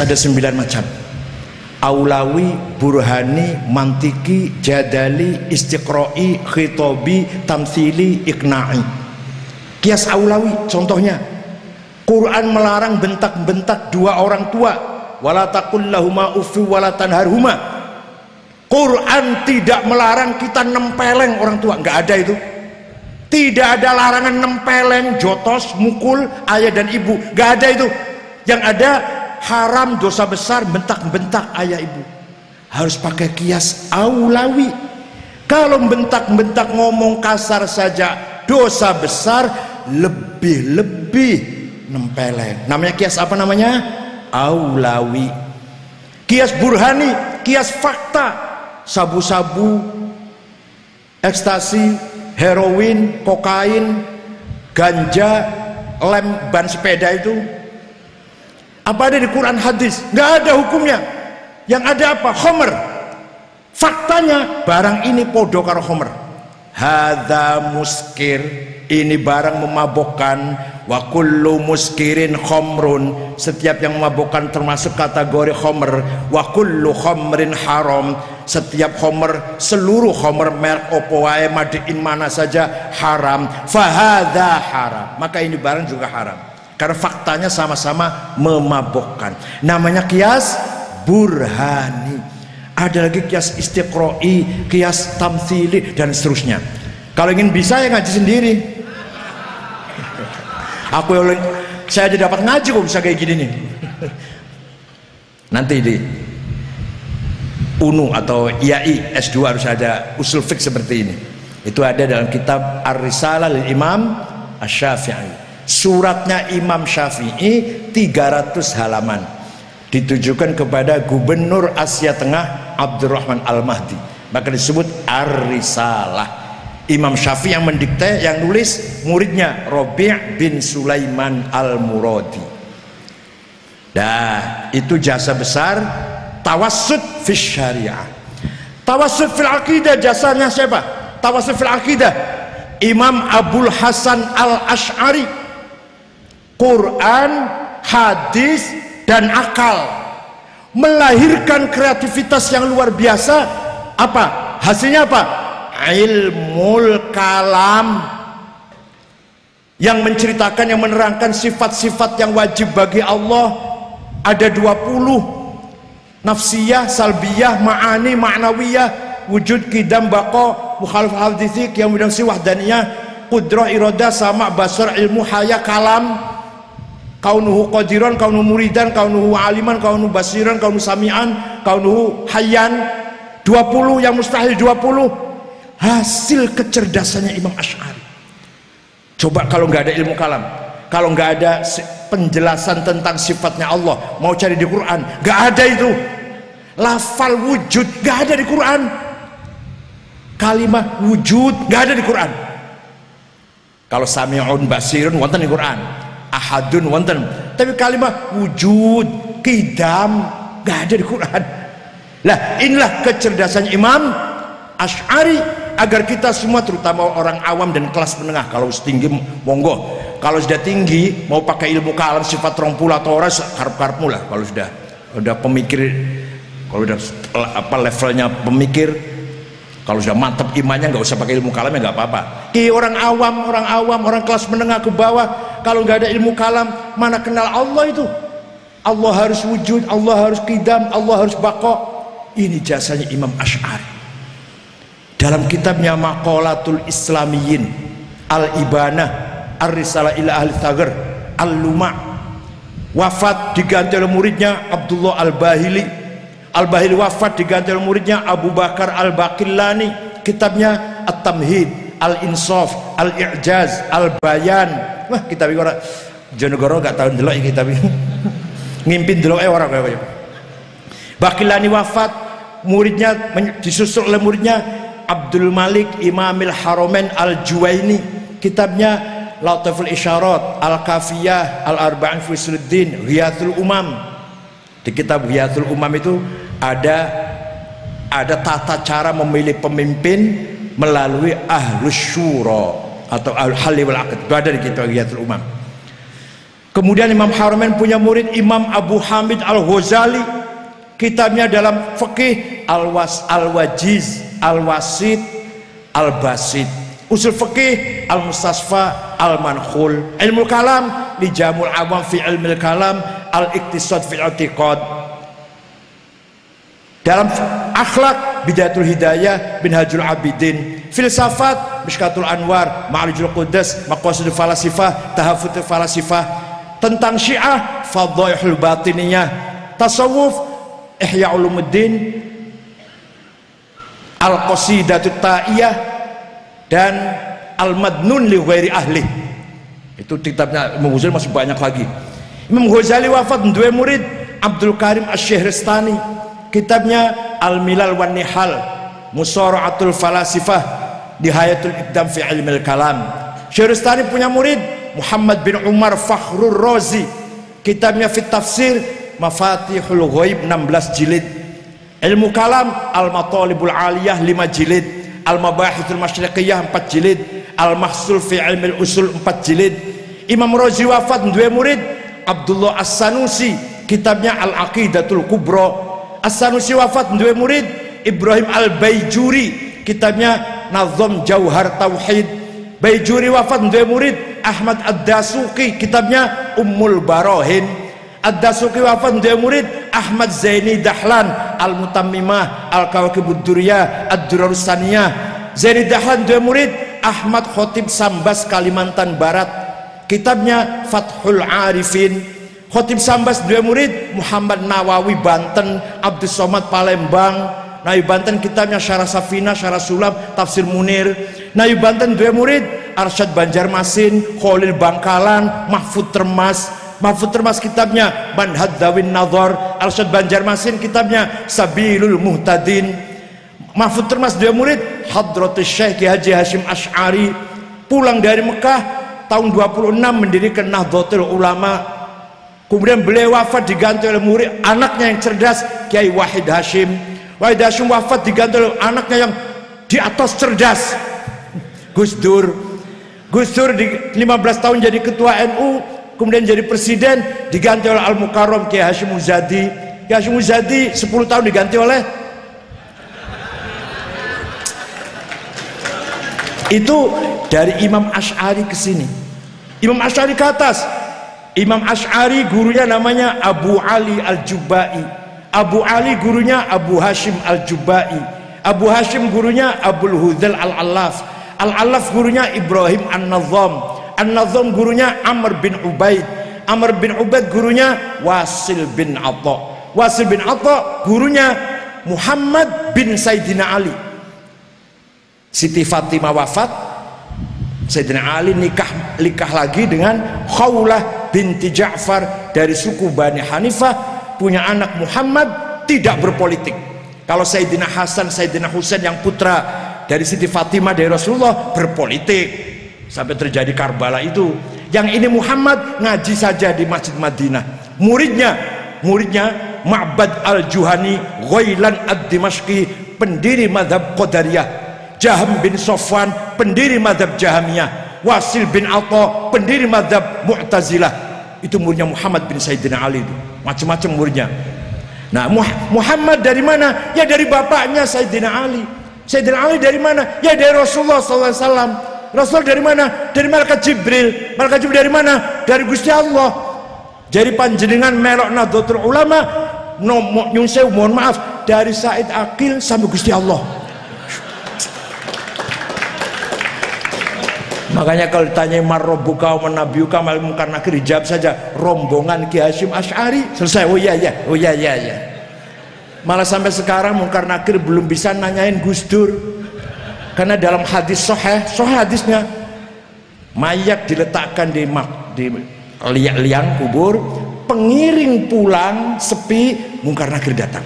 [SPEAKER 1] ada 9 macam. Aulawi, burhani, mantiki, jadali, istiqra'i, khitobi, tamthili, iqna'i. Qiyas aulawi contohnya, Quran melarang bentak-bentak dua orang tua, wala taqul lahuma uffi wala tanharhuma. Quran tidak melarang kita nempeleng orang tua, nggak ada itu. Tidak ada larangan nempeleng, jotos, mukul ayah dan ibu, nggak ada itu. Yang ada haram, dosa besar bentak-bentak ayah ibu. Harus pakai qiyas aulawi. Kalau bentak-bentak ngomong kasar saja dosa besar, lebih nempeleng. Namanya qiyas apa namanya? Aulawi. Qiyas burhani, qiyas fakta. Sabu-sabu, ekstasi, heroin, kokain, ganja, lem ban sepeda itu apa ada di Quran hadis? Nggak ada hukumnya. Yang ada apa? Khomer. Faktanya barang ini podo karo khomer. Hadza muskir, ini barang memabokkan. Wa kullu muskirin khomrun, setiap yang memabokkan termasuk kategori khomer. Wa kullu khomrin haram, setiap khomer, seluruh khomer merek opo wae madiin mana saja haram. Fahadza haram, maka ini barang juga haram karena faktanya sama-sama memabokkan. Namanya qiyas burhani. Ada lagi qiyas istiqra'i, qiyas tamthili dan seterusnya. Kalau ingin bisa ya ngaji sendiri. Saya aja dapat ngaji kok bisa kayak gini nih. Nanti di UNU atau IAI S2 harus ada usul fiqh seperti ini. Itu ada dalam kitab Ar-Risalah lil Imam Asy-Syafi'i. Suratnya Imam Syafi'i 300 halaman, ditujukan kepada Gubernur Asia Tengah Abdurrahman Al-Mahdi, maka disebut Ar-Risalah. Imam Syafi'i yang mendikte, yang nulis muridnya Rabi' bin Sulaiman Al-Muradi. Nah, itu jasa besar tawassut fis syariah. Tawassut fil aqidah jasanya siapa? Tawassut fil aqidah Imam Abul Hasan Al-Asy'ari. Quran, hadis dan akal melahirkan kreativitas yang luar biasa. Apa? Hasilnya apa? Ilmul kalam, yang menceritakan, yang menerangkan sifat-sifat yang wajib bagi Allah. Ada 20, nafsiyah, salbiyah, ma'ani, ma'nawiyah, wujud, qidam, baqa, mukhalaf, haditsi, yang bidang si wahdaniyah, qudrah, iradah, sama, basar, ilmu, haya, kalam, kaunuhu qadiran, kaunuhu muridan, kaunuhu aliman, kaunuhu basiran, kaunuhu sami'an, kaunuhu hayyan. 20 yang mustahil, 20 hasil kecerdasannya Imam Asy'ari. Coba kalau nggak ada ilmu kalam, kalau nggak ada penjelasan tentang sifatnya Allah, mau cari di Quran, nggak ada itu. Lafal wujud nggak ada di Quran, kalimah wujud nggak ada di Quran. Kalau sami'un basirun wonten di Quran, ahadun wonten, tapi kalimah wujud, qidam nggak ada di Quran. Lah inilah kecerdasan Imam Asy'ari, agar kita semua, terutama orang awam dan kelas menengah, kalau setinggi monggo, kalau sudah tinggi mau pakai ilmu kalam sifat rompul atau orang karep-karepmu lah. Kalau sudah pemikir, kalau udah apa levelnya pemikir, kalau sudah mantap imannya, nggak usah pakai ilmu kalam ya nggak apa-apa. Orang awam, orang kelas menengah ke bawah, kalau nggak ada ilmu kalam, mana kenal Allah itu. Allah harus wujud, Allah harus qidam, Allah harus baqa. Ini jasanya Imam Asy'ari. Dalam kitabnya Maqalatul Islamiyyin, Al-Ibanah, Ar-Risalah ila Ahli Thaghar, Al-Luma', wafat diganti oleh muridnya Abdullah Al-Bahili. Al-Bahili wafat diganti oleh muridnya Abu Bakar Al-Baqillani. Kitabnya At-Tamhid, Al-Insaf, Al-I'jaz, Al-Bayan. Wah, kitab iki ora Jonegoro gak tau ndelok iki kitab iki. Ngimpin ndeloke ora kaya. Baqillani wafat, muridnya disusul oleh muridnya Abdul Malik Imamil Haramain Al-Juwaini. Kitabnya Latiful Isyarat, Al-Kafiyah, Al-Arba'in fi Usuluddin, Ghiyathul Umam. Di kitab Ghiyathul Umam itu ada tata cara memilih pemimpin melalui Ahlus Syura atau Al-Halli wal Aqd. Itu ada di kitab Ghiyathul Umam. Kemudian Imam Haramain punya murid Imam Abu Hamid Al-Ghazali. Kitabnya dalam fikih Al-Wajiz, Al-Wasit, Al-Basit. Usul fikih Al-Mustasfa, Al-Mankhul. Ilmu kalam li Jamul Awam fi ilmil kalam, Al-Iqtisad fi i'tiqad. Dalam akhlak Bidayatul Hidayah, Minhajul Abidin. Filsafat Mishkatul Anwar, Ma'arijul Quddus, Maqasidul Falasifah, Tahaffutul Falasifah. Tentang Syiah, Fadhaihul Batiniyah. Tasawuf Ihya Ulumuddin, Al-Qasidatut Ta'iyah, dan Al-Madnun li ghairi ahli. Itu kitabnya Imam Ghazali, masih banyak lagi. Imam Ghazali wafat dua murid Abdul Karim Asy-Syahristani. Kitabnya Al-Milal wan Nihal, Musara'atul Falasifah, Nihayatul Iqdam fi Ilmil Kalam. Syahristani punya murid Muhammad bin Umar Fakhrur Razi. Kitabnya Fit Tafsir Mafatihul Ghaib 16 jilid. Ilmu kalam Al-Matalibul Aliyah 5 jilid. Al-Mabahithul Masyriqiyah 4 jilid. Al-Mahsul fi Ilmil Usul 4 jilid. Imam Razi wafat dua murid Abdullah As-Sanusi. Kitabnya Al-Aqidatul Kubra. As-Sanusi wafat dua murid Ibrahim Al-Baijuri. Kitabnya Nazam Jauhar Tauhid. Baijuri wafat dua murid Ahmad Ad-Dasuqi. Kitabnya Ummul Barahin. Ad-Dasuqi wafat dua murid Ahmad Zaini Dahlan, Al-Mutammimah, Al-Kawakibud Duriyah, Ad-Durarus Saniyah. Zaini Dahlan dua murid Ahmad Khotib Sambas Kalimantan Barat. Kitabnya Fathul Arifin. Khotib Sambas dua murid Muhammad Nawawi Banten, Abdus Somad Palembang. Nawawi Banten kitabnya Syarah Safina, Syarah Sulam, Tafsir Munir. Nawawi Banten dua murid Arsyad Banjarmasin, Khalil Bangkalan, Mahfud Termas. Mahfud Termas kitabnya Manhaj Dawin Nadhar. Arsyad Banjarmasin kitabnya Sabilul Muhtadin. Mahfud Termas dua murid Hadratus Syekh Haji Hashim Asy'ari. Pulang dari Mekah tahun 26 mendirikan Nahdlatul Ulama. Kemudian beliau wafat diganti oleh murid anaknya yang cerdas Kiai Wahid Hashim. Wahid Hashim wafat diganti oleh anaknya yang di atas cerdas, Gus Dur. Gus Dur di 15 tahun jadi ketua NU, kemudian jadi presiden, diganti oleh Al-Mukarram Kiai Hashim Muzadi. Kiai Hashim Muzadi 10 tahun diganti oleh Itu dari Imam Asy'ari ke sini, Imam Asy'ari ke atas. Imam Asy'ari gurunya namanya Abu Ali Al-Jubai, Abu Ali gurunya Abu Hashim Al-Jubai, Abu Hashim gurunya Abul Hudhal Al-Allaf, Al-Allaf gurunya Ibrahim An-Nazam, An-Nazam gurunya Amr bin Ubaid, Amr bin Ubaid gurunya Wasil bin Atha, Wasil bin Atha gurunya Muhammad bin Sayyidina Ali. Siti Fatimah wafat, Sayyidina Ali nikah lagi dengan Khawlah binti Ja'far dari suku Bani Hanifah, punya anak Muhammad, tidak berpolitik. Kalau Sayyidina Hasan, Sayyidina Husain yang putra dari Siti Fatimah dari Rasulullah berpolitik sampai terjadi Karbala itu. Yang ini Muhammad ngaji saja di Masjid Madinah. Muridnya Ma'bad Al-Juhani Ghailan Ad-Dimashqi, pendiri mazhab Qadariyah, Jahm bin Sofwan, pendiri mazhab Jahmiyah, Wasil bin Atha, pendiri mazhab Mu'tazilah. Itu muridnya Muhammad bin Sayyidina Ali itu. Macam-macam muridnya. Nah, Muhammad dari mana? Ya dari bapaknya Sayyidina Ali. Sayyidina Ali dari mana? Ya dari Rasulullah SAW. Rasul dari mana? Dari Malaikat Jibril. Malaikat Jibril dari mana? Dari Gusti Allah. Jadi panjenengan melok Nahdlatul Ulama, nyun sewu, mohon maaf, dari Said Aqil sampai Gusti Allah. Makanya kalau ditanya marrobuka wa nabiyuka mal munkar nakir, dijawab saja rombongan Ki Hasyim Asy'ari, selesai. Oh iya ya. Malah sampai sekarang munkar nakir belum bisa nanyain Gus Dur, karena dalam hadis sahih hadisnya, mayat diletakkan di liang kubur, pengiring pulang sepi, munkar nakir datang.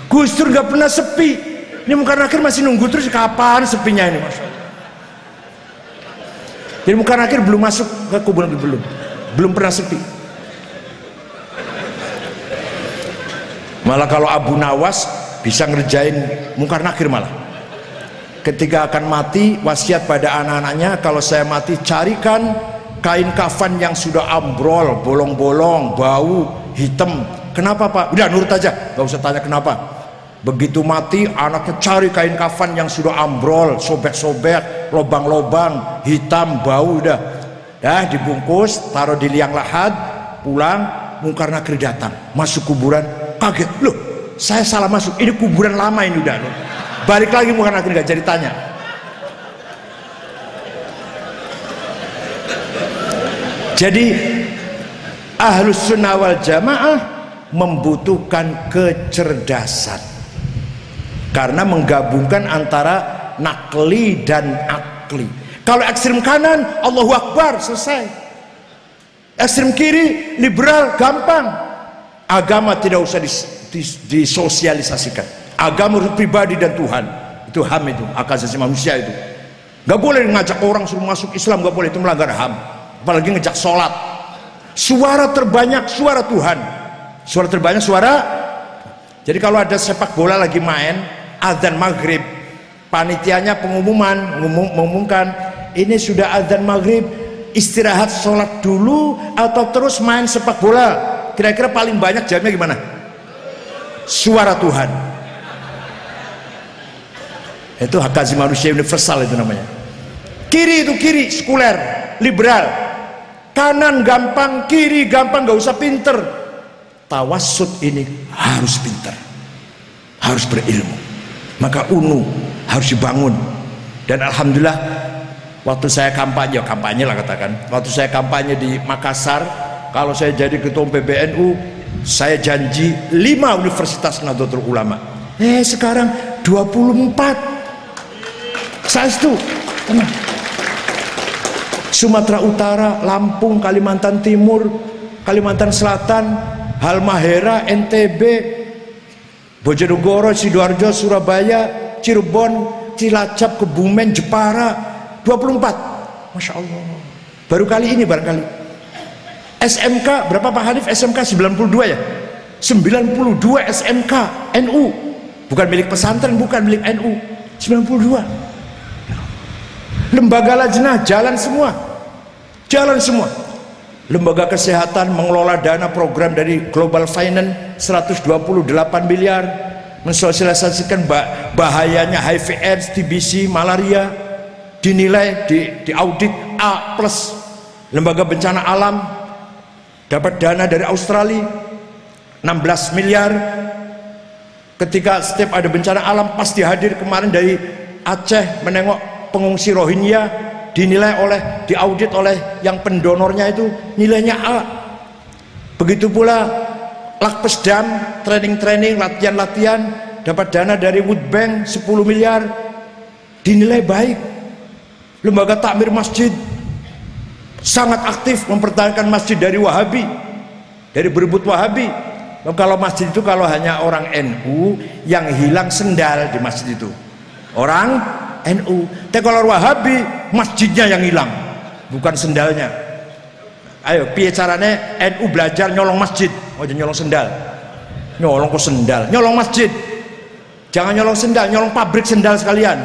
[SPEAKER 1] Gus Dur gak pernah sepi, ini munkar nakir masih nunggu terus, kapan sepinya ini, Masya Allah. Jadi munkar nakir belum masuk ke kuburan, belum pernah sepi. Malah kalau Abu Nawas bisa ngerjain munkar nakir, malah ketika akan mati wasiat pada anak-anaknya, kalau saya mati carikan kain kafan yang sudah ambrol, bolong-bolong, bau, hitam. Kenapa Pak? Udah nurut aja, gak usah tanya kenapa. Begitu mati anaknya cari kain kafan yang sudah ambrol, sobek-sobek, lobang-lobang, hitam, bau, udah ya dibungkus, taruh di liang lahat, pulang. Munkar nakir datang, masuk kuburan, kaget, loh saya salah masuk, ini kuburan lama ini udah. Balik lagi munkar nakir, gak jadi tanya. Jadi Ahlus Sunnah wal Jamaah membutuhkan kecerdasan, karena menggabungkan antara nakli dan akli. Kalau ekstrem kanan Allahu Akbar, selesai. Ekstrem kiri liberal, gampang. Agama tidak usah disosialisasikan. Agama harus pribadi dan Tuhan. Itu HAM, itu hak asasi manusia. Itu gak boleh ngajak orang suruh masuk Islam, gak boleh, itu melanggar HAM. Apalagi ngejak sholat. Suara terbanyak suara Tuhan, suara terbanyak suara. Jadi kalau ada sepak bola lagi main, azan maghrib, panitianya mengumumkan ini sudah azan maghrib, istirahat sholat dulu atau terus main sepak bola. Kira-kira paling banyak jawabnya gimana? Suara Tuhan. Itu hak asasi manusia universal, itu namanya. Kiri itu kiri, sekuler, liberal. Kanan gampang, kiri gampang, gak usah pinter. Tawassut ini harus pinter, harus berilmu. Maka UNU harus dibangun. Dan alhamdulillah waktu saya kampanye lah katakan, waktu saya kampanye di Makassar, kalau saya jadi ketua PBNU, saya janji 5 Universitas Nahdlatul Ulama. Sekarang 24. Saya itu Sumatera Utara, Lampung, Kalimantan Timur, Kalimantan Selatan, Halmahera, NTB, Bojonegoro, Sidoarjo, Surabaya, Cirebon, Cilacap, Kebumen, Jepara, 24. Masya Allah. Baru kali ini barangkali. SMK berapa Pak Hanif? SMK 92 ya? 92 SMK NU. Bukan milik pesantren, bukan milik NU. 92. Lembaga lajnah jalan semua. Jalan semua. Lembaga kesehatan mengelola dana program dari Global Finance 128 miliar, mensosialisasikan bahayanya HIV AIDS, TBC, malaria. dinilai, diaudit A+. Lembaga bencana alam dapat dana dari Australia 16 miliar. Ketika setiap ada bencana alam pasti hadir. Kemarin dari Aceh menengok pengungsi Rohingya, dinilai diaudit oleh yang pendonornya itu nilainya A. Begitu pula Lakpesdam, training, latihan dapat dana dari World Bank 10 miliar, dinilai baik. Lembaga takmir masjid sangat aktif mempertahankan masjid dari Wahabi, dari berebut Wahabi. Kalau masjid itu kalau hanya orang NU, yang hilang sendal di masjid itu orang NU. Tapi kalau Wahabi, masjidnya yang hilang, bukan sendalnya. Ayo, piye caranya NU belajar nyolong masjid? Oh, nyolong sendal. Nyolong kok sendal? Nyolong masjid. Jangan nyolong sendal, nyolong pabrik sendal sekalian.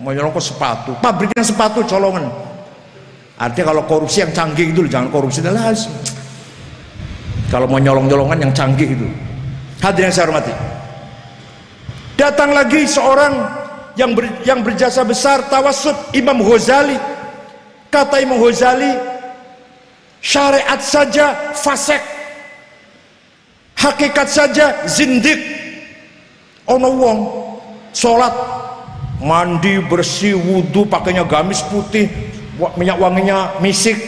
[SPEAKER 1] Mau nyolong kok sepatu? Pabriknya sepatu colongan. Artinya kalau korupsi yang canggih itu, jangan korupsi jelas. Kalau mau nyolong-nyolongan yang canggih itu. Hadirin yang saya hormati, datang lagi seorang yang berjasa besar, tawassut, Imam Ghazali. Kata Imam Ghazali, syariat saja fasik, hakikat saja zindik. Ono wong sholat, mandi bersih, wudhu, pakainya gamis putih, minyak wanginya misik,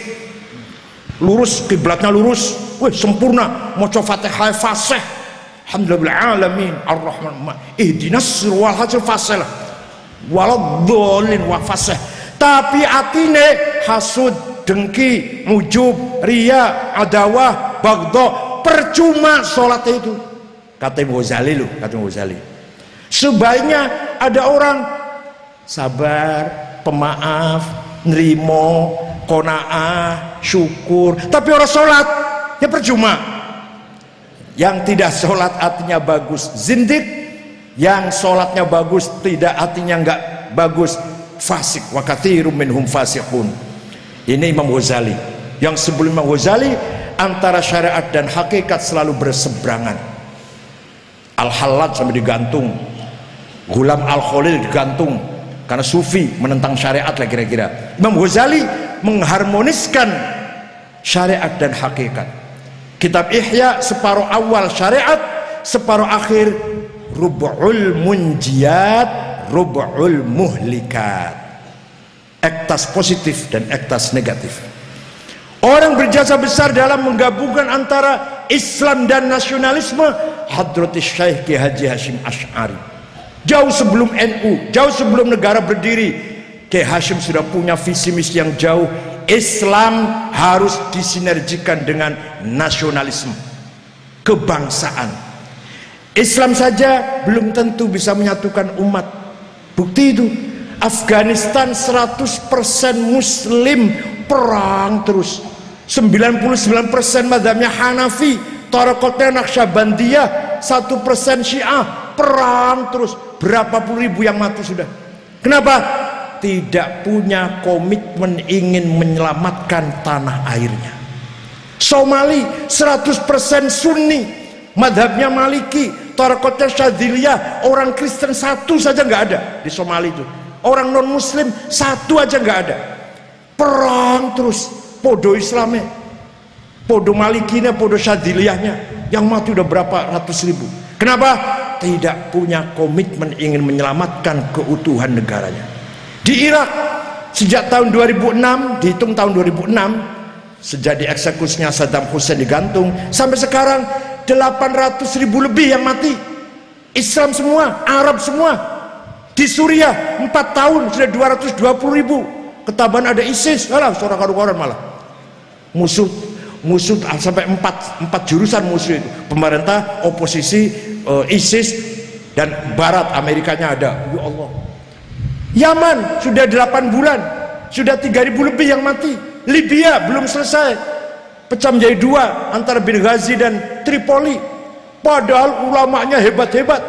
[SPEAKER 1] lurus, kiblatnya lurus, sempurna, maca Fatihah fasih, alhamdulillah alamin arrahman ihdinas sirwal hasil fasih waladhdallin wa fasih. Tapi atine hasud, dengki, ujub, riya, adawah, baghdha, percuma sholatnya itu. Kata Imam Ghazali loh, kata Imam Ghazali, sebaiknya ada orang sabar, pemaaf, nerimo, qanaah, syukur, tapi orang sholat ya percuma. Yang tidak sholat artinya bagus zindik, yang sholatnya bagus tidak artinya enggak bagus fasik. Wa katsirum minhum fasiqun. Ini Imam Ghazali. Yang sebelum Imam Ghazali, antara syariat dan hakikat selalu berseberangan. Al-Hallaj sampai digantung, Ghulam Al-Khalil digantung karena sufi, menentang syariat lah kira-kira. Imam Ghazali mengharmoniskan syariat dan hakikat. Kitab Ihya separuh awal syariat, separuh akhir rub'ul munjiyat, rub'ul muhlikat. Ektas positif dan ektas negatif. Orang berjasa besar dalam menggabungkan antara Islam dan nasionalisme, Hadratus Syekh Ki Haji Hasyim Asy'ari. Jauh sebelum NU, jauh sebelum negara berdiri, Ki Hasyim sudah punya visi misi yang jauh. Islam harus disinergikan dengan nasionalisme, kebangsaan. Islam saja belum tentu bisa menyatukan umat. Bukti itu Afghanistan 100% muslim, perang terus. 99% mazhabnya Hanafi, tarekatnya Naqsyabandiyah, 1% Syiah, perang terus. Berapa puluh ribu yang mati sudah. Kenapa? Tidak punya komitmen ingin menyelamatkan tanah airnya. Somali 100% Sunni, madhabnya Maliki, tarekatnya Syadziliyah, orang Kristen satu saja nggak ada di Somali itu. Orang non Muslim satu aja nggak ada. Perang terus, podo Islamnya, podo Malikinya, podo Syadziliyahnya, yang mati udah berapa ratus ribu. Kenapa? Tidak punya komitmen ingin menyelamatkan keutuhan negaranya. Di Irak sejak tahun 2006, dihitung tahun 2006, sejak dieksekusinya Saddam Hussein digantung, sampai sekarang 800 ribu lebih yang mati. Islam semua, Arab semua. Di Suriah 4 tahun sudah 220 ribu. Ketaban ada ISIS, alah seorang karu-karuan malah. Musuh sampai 4 jurusan musuh itu. Pemerintah, oposisi, ISIS, dan Barat Amerikanya ada. Ya Allah. Yaman sudah 8 bulan, sudah 3.000 lebih yang mati. Libya belum selesai, pecah menjadi 2 antara Benghazi dan Tripoli. Padahal ulamanya hebat-hebat.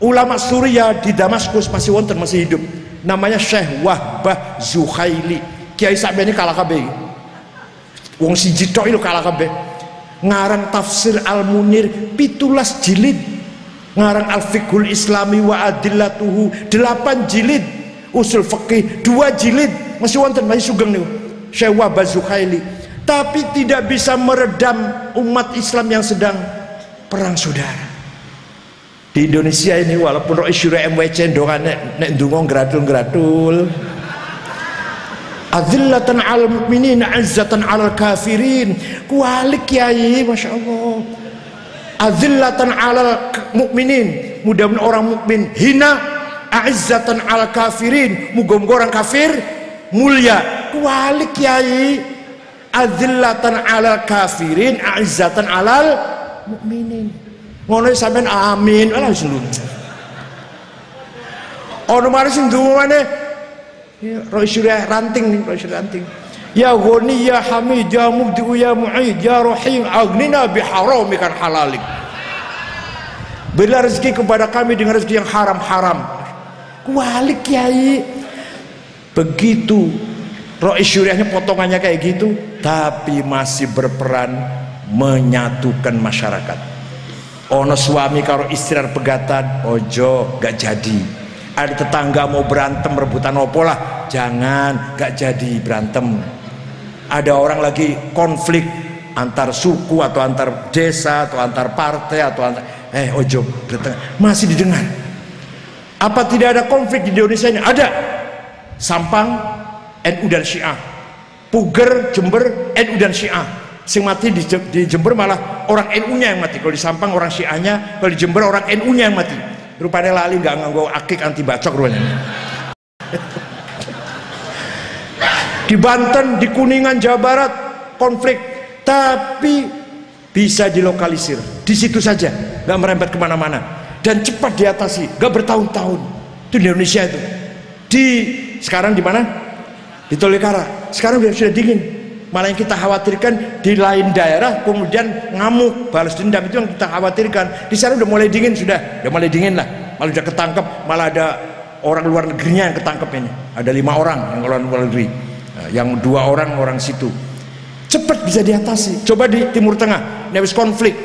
[SPEAKER 1] Ulama Suriah di Damaskus masih wonten, masih hidup. Namanya Syekh Wahbah Zuhaili. Kiai sakmene kalah kabeh. Wong siji tok itu kalah kabeh. Ngarang tafsir Al-Munir 17 jilid. Ngarang Al-Fiqhul Islami wa Adillatuhu 8 jilid. usul fikih 2 jilid masih wonten masih sugeng niku Syekh Wahbah Zuhaili, tapi tidak bisa meredam umat Islam yang sedang perang saudara. Di Indonesia ini walaupun Rois Syura MWC ndongane nek ndonga gratul-gratul azillatan 'alal mu'minin 'izzatan 'alal kafirin, kualik kiai Masya Allah. Azillatan 'alal mu'minin, mudah-mudahan orang mukmin hina, a'izzatan 'alal kafirin, muga-muga orang kafir mulia. Kualik kiai, azillatan 'alal kafirin, a'izzatan 'alal mu'minin. Ngono sampean amin. Alah wis luntur. Ono mari sing ndongane ya, Rois Syura ranting nih, Rois Syura ranting. Ya Ghani ya Hamid ya Mubdi ya Mu'id ya Rahim aghnina biharamikan halalik. Berilah rezeki kepada kami dengan rezeki yang haram-haram. Kualik kiai. Begitu Rois Syuriahnya potongannya kayak gitu, tapi masih berperan menyatukan masyarakat. Ono suami karo istri pegatan, ojo gak jadi. Ada tetangga mau berantem rebutan opo lah, jangan, gak jadi berantem. Ada orang lagi konflik antar suku atau antar desa atau antar partai atau antar ojo masih didengar. Apa tidak ada konflik di Indonesia ini? Ada. Sampang NU dan Syiah, Puger Jember NU dan Syiah. Sing mati di Jember malah orang NU-nya yang mati. Kalau di Sampang orang Syiahnya, kalau di Jember orang NU-nya yang mati. Rupanya lali nggak nganggo akik anti bacok rupanya. Di Banten, di Kuningan, Jawa Barat konflik, tapi bisa dilokalisir di situ saja, nggak merembet kemana-mana dan cepat diatasi, nggak bertahun-tahun. Itu di Indonesia itu. Sekarang di mana? Di Tolikara. Sekarang sudah dingin. Malah yang kita khawatirkan di lain daerah kemudian ngamuk balas dendam, itu yang kita khawatirkan. Di sana udah mulai dingin, sudah mulai dingin lah, malah udah ketangkep, malah ada orang luar negerinya yang ketangkep ini. Ada 5 orang yang luar negeri, yang 2 orang situ. Cepat bisa diatasi. Coba di Timur Tengah, habis konflik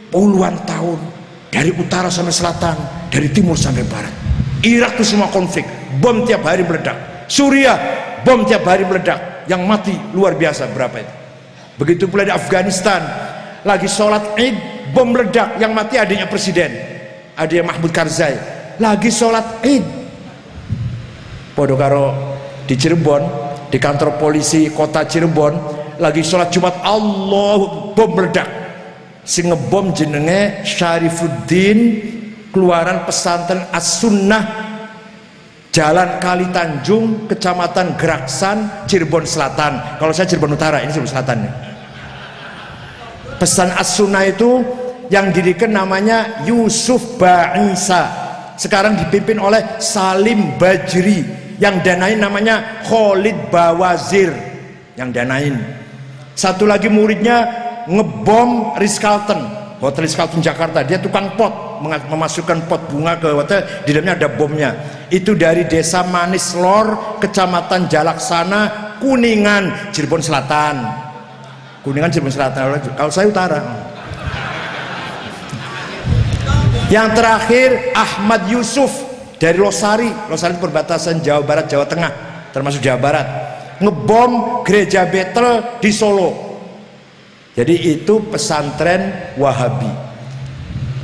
[SPEAKER 1] puluhan tahun, dari utara sampai selatan, dari timur sampai barat. Irak itu semua konflik, bom tiap hari meledak. Suriah bom tiap hari meledak, yang mati luar biasa berapa itu. Begitu pula di Afghanistan, lagi sholat Id bom meledak, yang mati adiknya presiden, adiknya Mahmud Karzai, lagi sholat Id. Podo karo di Cirebon, di kantor polisi kota Cirebon, lagi sholat Jumat Allah bom meledak. Sing ngebom jenenge Syarifuddin, keluaran pesantren As-Sunnah, Jalan Kali Tanjung, Kecamatan Geraksan, Cirebon Selatan. Kalau saya Cirebon Utara, ini Cirebon Selatan. Pesan As-Sunnah itu yang didirikan namanya Yusuf Ba'isa. Sekarang dipimpin oleh Salim Bajri. Yang danain namanya Khalid Bawazir. Yang danain. Satu lagi muridnya ngebom Ritz-Carlton, Hotel Ritz-Carlton Jakarta. Dia tukang pot, memasukkan pot bunga ke hotel, di dalamnya ada bomnya. Itu dari desa Manis Lor, Kecamatan Jalaksana, Kuningan, Cirebon Selatan. Kuningan, Cirebon Selatan. Kalau saya utara. Yang terakhir Ahmad Yusuf dari Losari. Losari itu perbatasan Jawa Barat, Jawa Tengah, termasuk Jawa Barat. Ngebom gereja Betel di Solo. Jadi itu pesantren Wahabi.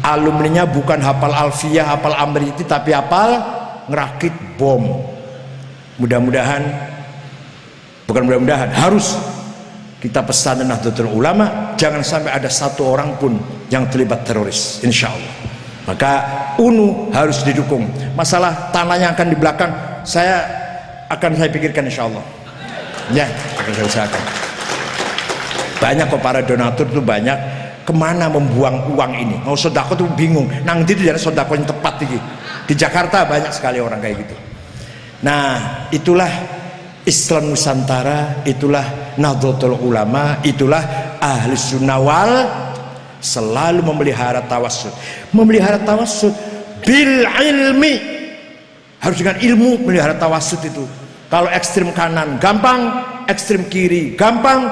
[SPEAKER 1] Alumninya bukan hafal alfiyah, hafal amriti, tapi hafal ngerakit bom. Mudah-mudahan, bukan mudah-mudahan, harus kita pesan Nahdlatul Ulama, jangan sampai ada satu orang pun yang terlibat teroris, insya Allah. Maka UNU harus didukung. Masalah tanah yang akan di belakang saya pikirkan insya Allah. Ya, akan saya usahakan. Banyak kok para donatur tuh banyak. Kemana membuang uang ini? Mau sodako tuh bingung. Nang itu jadi sodako yang tepat ini. Di Jakarta banyak sekali orang kayak gitu. Nah, itulah Islam Nusantara, itulah Nahdlatul Ulama, itulah Ahli Sunnah wal selalu memelihara tawassut. Memelihara tawassut bil ilmi. Harus dengan ilmu memelihara tawassut itu. Kalau ekstrem kanan gampang, ekstrem kiri gampang.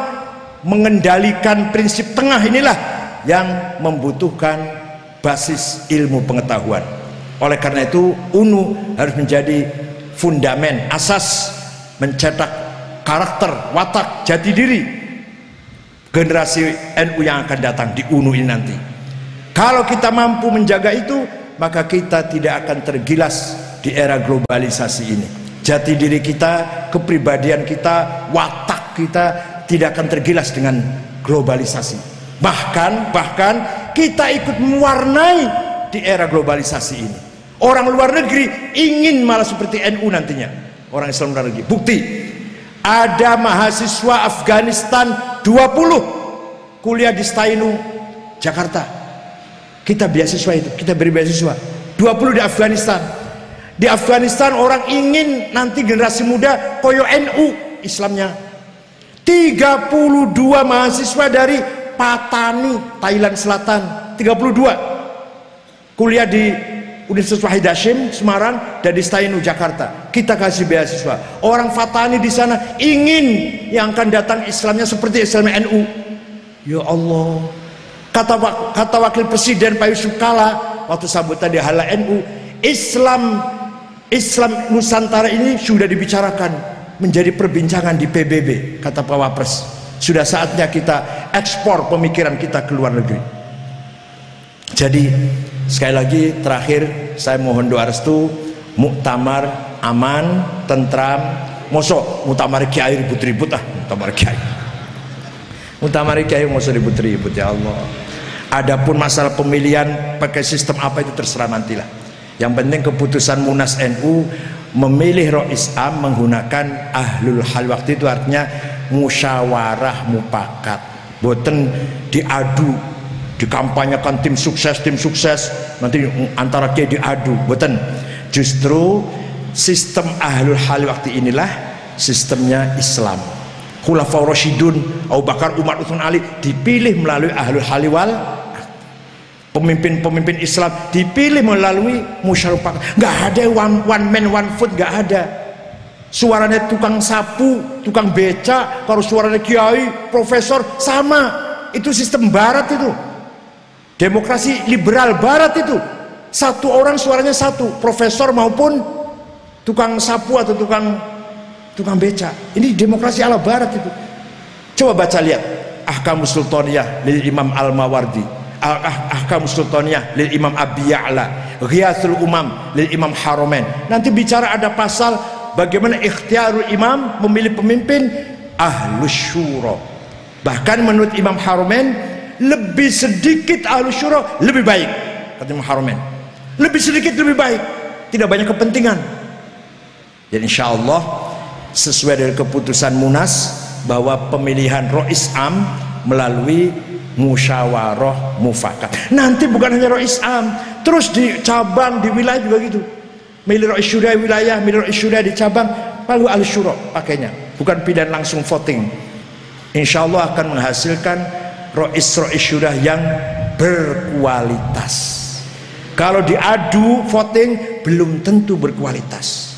[SPEAKER 1] Mengendalikan prinsip tengah inilah yang membutuhkan basis ilmu pengetahuan. Oleh karena itu UNU harus menjadi fundamen, asas mencetak karakter, watak, jati diri generasi NU yang akan datang di UNU ini nanti. Kalau kita mampu menjaga itu, maka kita tidak akan tergilas di era globalisasi ini. Jati diri kita, kepribadian kita, watak kita tidak akan tergilas dengan globalisasi. Bahkan kita ikut mewarnai di era globalisasi ini. Orang luar negeri ingin malah seperti NU nantinya, orang Islam luar negeri. Bukti, ada mahasiswa Afghanistan 20 kuliah di Stainu, Jakarta. Kita beasiswa itu, kita beri beasiswa 20 di Afghanistan. Di Afghanistan orang ingin nanti generasi muda koyo NU Islamnya. 32 mahasiswa dari Patani, Thailand Selatan, 32 kuliah di Universitas Wahid Hashim Semarang dan di Stainu Jakarta. Kita kasih beasiswa. Orang Fatani di sana ingin yang akan datang Islamnya seperti Islam NU. Ya Allah. Kata Wakil Presiden Pak Yusuf Kala waktu sambutan di Hala NU, Islam Nusantara ini sudah dibicarakan menjadi perbincangan di PBB, kata Pak Wapres. Sudah saatnya kita ekspor pemikiran kita ke luar negeri. Jadi sekali lagi terakhir saya mohon doa restu, muktamar aman, tentram. Mosok muktamar kiai ribut-ribut muktamar kiai mosok ribut-ribut, ya Allah. Adapun masalah pemilihan pakai sistem apa itu terserah nantilah. Yang penting keputusan Munas NU memilih Rois Am menggunakan ahlul hal, waktu itu artinya musyawarah mufakat, boten diadu, dikampanyekan tim sukses nanti antara kiai diadu, boten. Justru sistem ahlul hal waktu inilah sistemnya Islam. Khulafaur Rasyidun Abu Bakar, Umar, Utsman, Ali dipilih melalui ahlul hal wal, pemimpin Islam dipilih melalui musyawarah. Nggak ada one man one vote, nggak ada. Suaranya tukang sapu, tukang beca, kalau suaranya kiai, profesor sama. Itu sistem barat itu. Demokrasi liberal barat itu. Satu orang suaranya satu, profesor maupun tukang sapu atau tukang beca. Ini demokrasi ala barat itu. Coba baca lihat Ahkamus Sultaniyah lil Imam Al-Mawardi, Ahkamus Sultaniyah lil Imam Abi Ya'la, Ghiyathul Umam lil Imam Haramain. Nanti bicara ada pasal bagaimana ikhtiarul imam, memilih pemimpin ahlus syura. Bahkan menurut Imam Haramain lebih sedikit ahlus syura lebih baik, kata Imam Haramain. Lebih sedikit lebih baik, tidak banyak kepentingan. Jadi insya Allah sesuai dengan keputusan Munas bahwa pemilihan Rois Am melalui musyawarah mufakat. Nanti bukan hanya Rois Am, terus di cabang, di wilayah juga gitu. Milih Rois Syura wilayah, milih Rois Syura di cabang, lalu al syura pakainya, bukan pilihan langsung voting. Insya Allah akan menghasilkan Rois Syura yang berkualitas. Kalau diadu voting belum tentu berkualitas.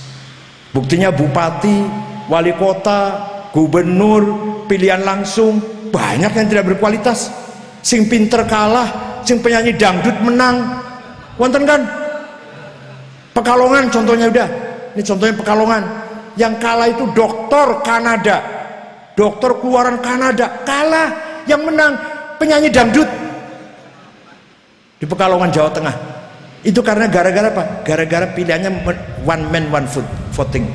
[SPEAKER 1] Buktinya bupati, wali kota, gubernur, pilihan langsung banyak yang tidak berkualitas. Sing pinter kalah, sing penyanyi dangdut menang. Wonten kan? Pekalongan contohnya udah. Ini contohnya Pekalongan. Yang kalah itu doktor Kanada. Dokter keluaran Kanada kalah, yang menang penyanyi dangdut di Pekalongan, Jawa Tengah. Itu karena gara-gara apa? Gara-gara pilihannya one man one vote, voting.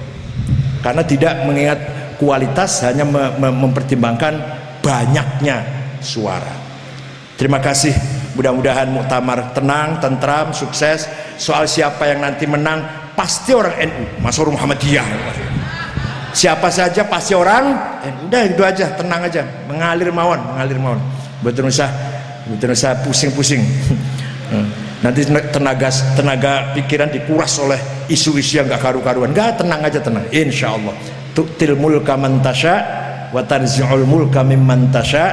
[SPEAKER 1] Karena tidak mengingat kualitas, hanya mempertimbangkan banyaknya suara. Terima kasih. Mudah-mudahan muktamar tenang, tentram, sukses. Soal siapa yang nanti menang, pasti orang NU, Masyur Muhammadiyah. Siapa saja pasti orang NU. Udah itu aja, tenang aja, mengalir mawon. Betul usah pusing-pusing. Nanti tenaga pikiran dikuras oleh isu-isu yang gak karu-karuan. Gak, tenang aja, tenang. Insya Allah. Tu'til mulka man tasha wa tanzi'ul mulka mimman tasha,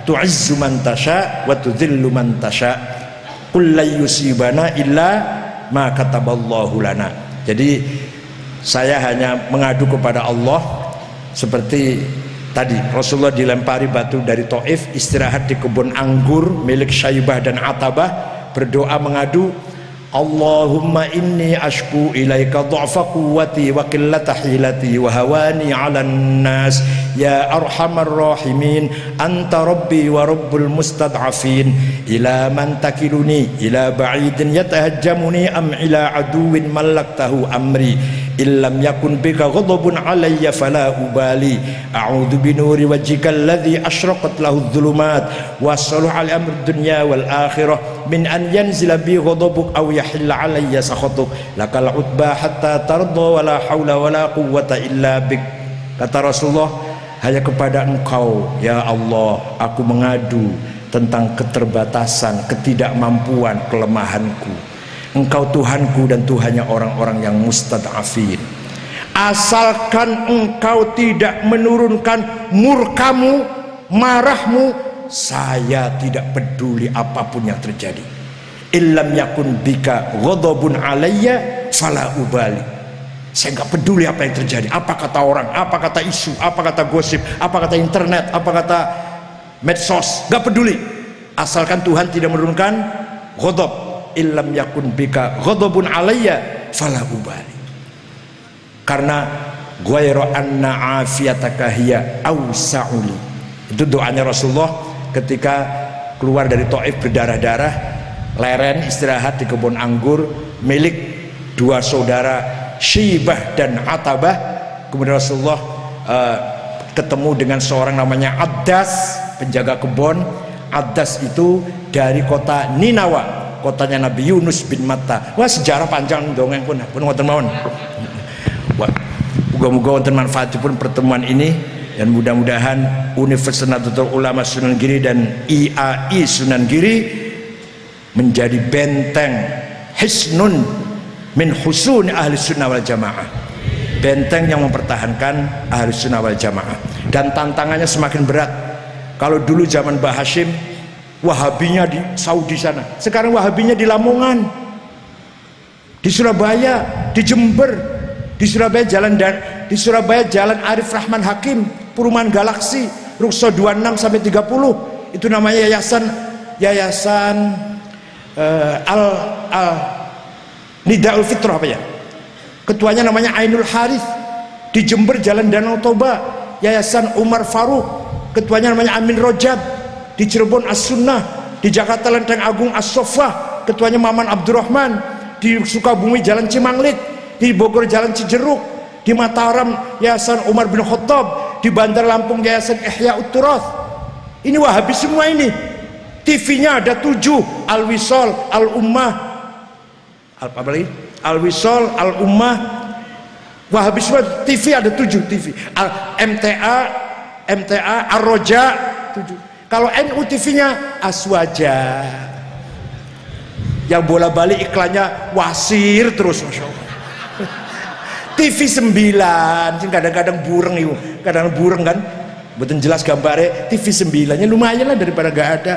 [SPEAKER 1] tu'izzu man tasha wa tudhillu man tasha, qul la yusibana illa ma kataballahu lana. Jadi saya hanya mengadu kepada Allah seperti tadi Rasulullah dilempari batu dari Taif, istirahat di kebun anggur milik Syaibah dan Atabah, berdoa mengadu, Allahumma inni ashku ilaika dha'fa quwwati wa qillata hilati wa hawani 'alan nas ya arhamar rahimin anta rabbi wa rabbul mustad'afin ila man takiluni ila ba'idin yatahajjamuni am ila aduwin malaktahu amri illam yakun bika ghadabun alayya fala ubali a'udzu binuri wajhika alladhi asyraqat lahu adh-dhulumat wa salaha al amr dunya wal akhirah min an yanzila bi ghadabuk aw yahilla alayya sakhatuk lakal utba hatta tarda wala haula wala quwwata illa bik. Kata Rasulullah, hanya kepada engkau ya Allah aku mengadu tentang keterbatasan, ketidakmampuan, kelemahanku. Engkau Tuhanku dan Tuhannya orang-orang yang mustad'afin. Asalkan engkau tidak menurunkan murkamu, marahmu, saya tidak peduli apapun yang terjadi. Illam yakun bika ghadabun alayya fala ubali. Saya nggak peduli apa yang terjadi, apa kata orang, apa kata isu, apa kata gosip, apa kata internet, apa kata medsos, nggak peduli. Asalkan Tuhan tidak menurunkan ghadab. Illam yakun bika ghadabun alayya fala ubali. Karena ghayra anna afiyataka hiya awsa'uli. Itu doanya Rasulullah ketika keluar dari Taif berdarah-darah, leren istirahat di kebun anggur milik dua saudara Syaibah dan Atabah. Kemudian Rasulullah ketemu dengan seorang namanya Addas, penjaga kebun. Addas itu dari kota Ninawa, kotanya Nabi Yunus bin Matta. Wah, sejarah panjang dongeng pun ngoten mawon. Muga-muga wonten manfaatipun pertemuan ini, dan mudah-mudahan Universitas Nahdlatul Ulama Sunan Giri dan IAI Sunan Giri menjadi benteng hisnun min husun ahli sunnah wal jamaah, benteng yang mempertahankan ahli sunnah wal jamaah. Dan tantangannya semakin berat. Kalau dulu zaman Mbah Hashim Wahabinya di Saudi sana, sekarang Wahabinya di Lamongan, di Surabaya, di Jember, di Surabaya Jalan Arif Rahman Hakim, Perumahan Galaksi, Rukso 26 sampai 30. Itu namanya yayasan al Nidaul Fitrah apa ya? Ketuanya namanya Ainul Harith. Di Jember Jalan Danau Toba, Yayasan Umar Faruk, ketuanya namanya Amin Rojab. Di Cirebon As-Sunnah, di Jakarta Lenteng Agung As-Sofah, ketuanya Maman Abdurrahman. Di Sukabumi Jalan Cimanglit, di Bogor Jalan Cijeruk, di Mataram Yayasan Umar bin Khattab, di Bandar Lampung Yayasan Ihya Ut-Turath. Ini Wahabi semua ini. TV-nya ada 7, Al-Wisol, Al-Ummah, apa lagi? Al-Wisol, Al-Ummah, Wahabi semua. TV ada 7 TV. MTA, Ar-Roja 7. Kalau NU TV-nya Aswaja, yang bola balik iklannya Wasir terus, Masya Allah. TV 9 kadang-kadang bureng itu, kadang bureng kan, betul jelas gambarnya. TV 9-nya lumayan lah daripada gak ada.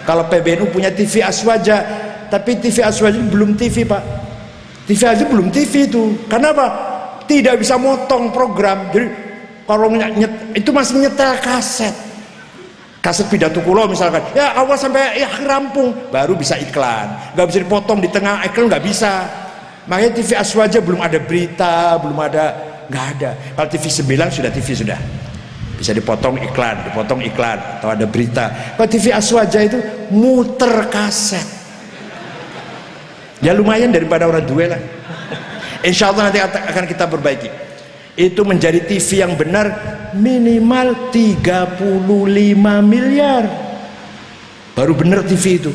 [SPEAKER 1] Kalau PBNU punya TV Aswaja, tapi TV Aswaja belum TV Pak. TV aja belum TV itu. Karena apa? Tidak bisa motong program. Jadi kalau itu masih nyetel kaset. Kaset pidato kulo misalkan, ya awal sampai akhir rampung, baru bisa iklan. Nggak bisa dipotong di tengah iklan, nggak bisa. Makanya TV Aswaja belum ada berita, belum ada, nggak ada. Kalau TV 9 sudah TV sudah bisa dipotong iklan atau ada berita. Kalau TV Aswaja itu muter kaset. Ya lumayan daripada orang dua lah. Insya Allah nanti akan kita perbaiki. Itu menjadi TV yang benar minimal 35 miliar. Baru benar TV itu.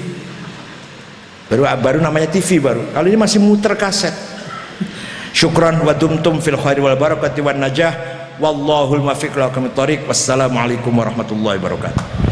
[SPEAKER 1] Baru namanya TV baru. Kalau ini masih muter kaset. Syukran wa dumtum fil khairi wal barakati wan najah. Wallahul muwaffiq ila aqwamit thoriq. Wassalamualaikum warahmatullahi wabarakatuh.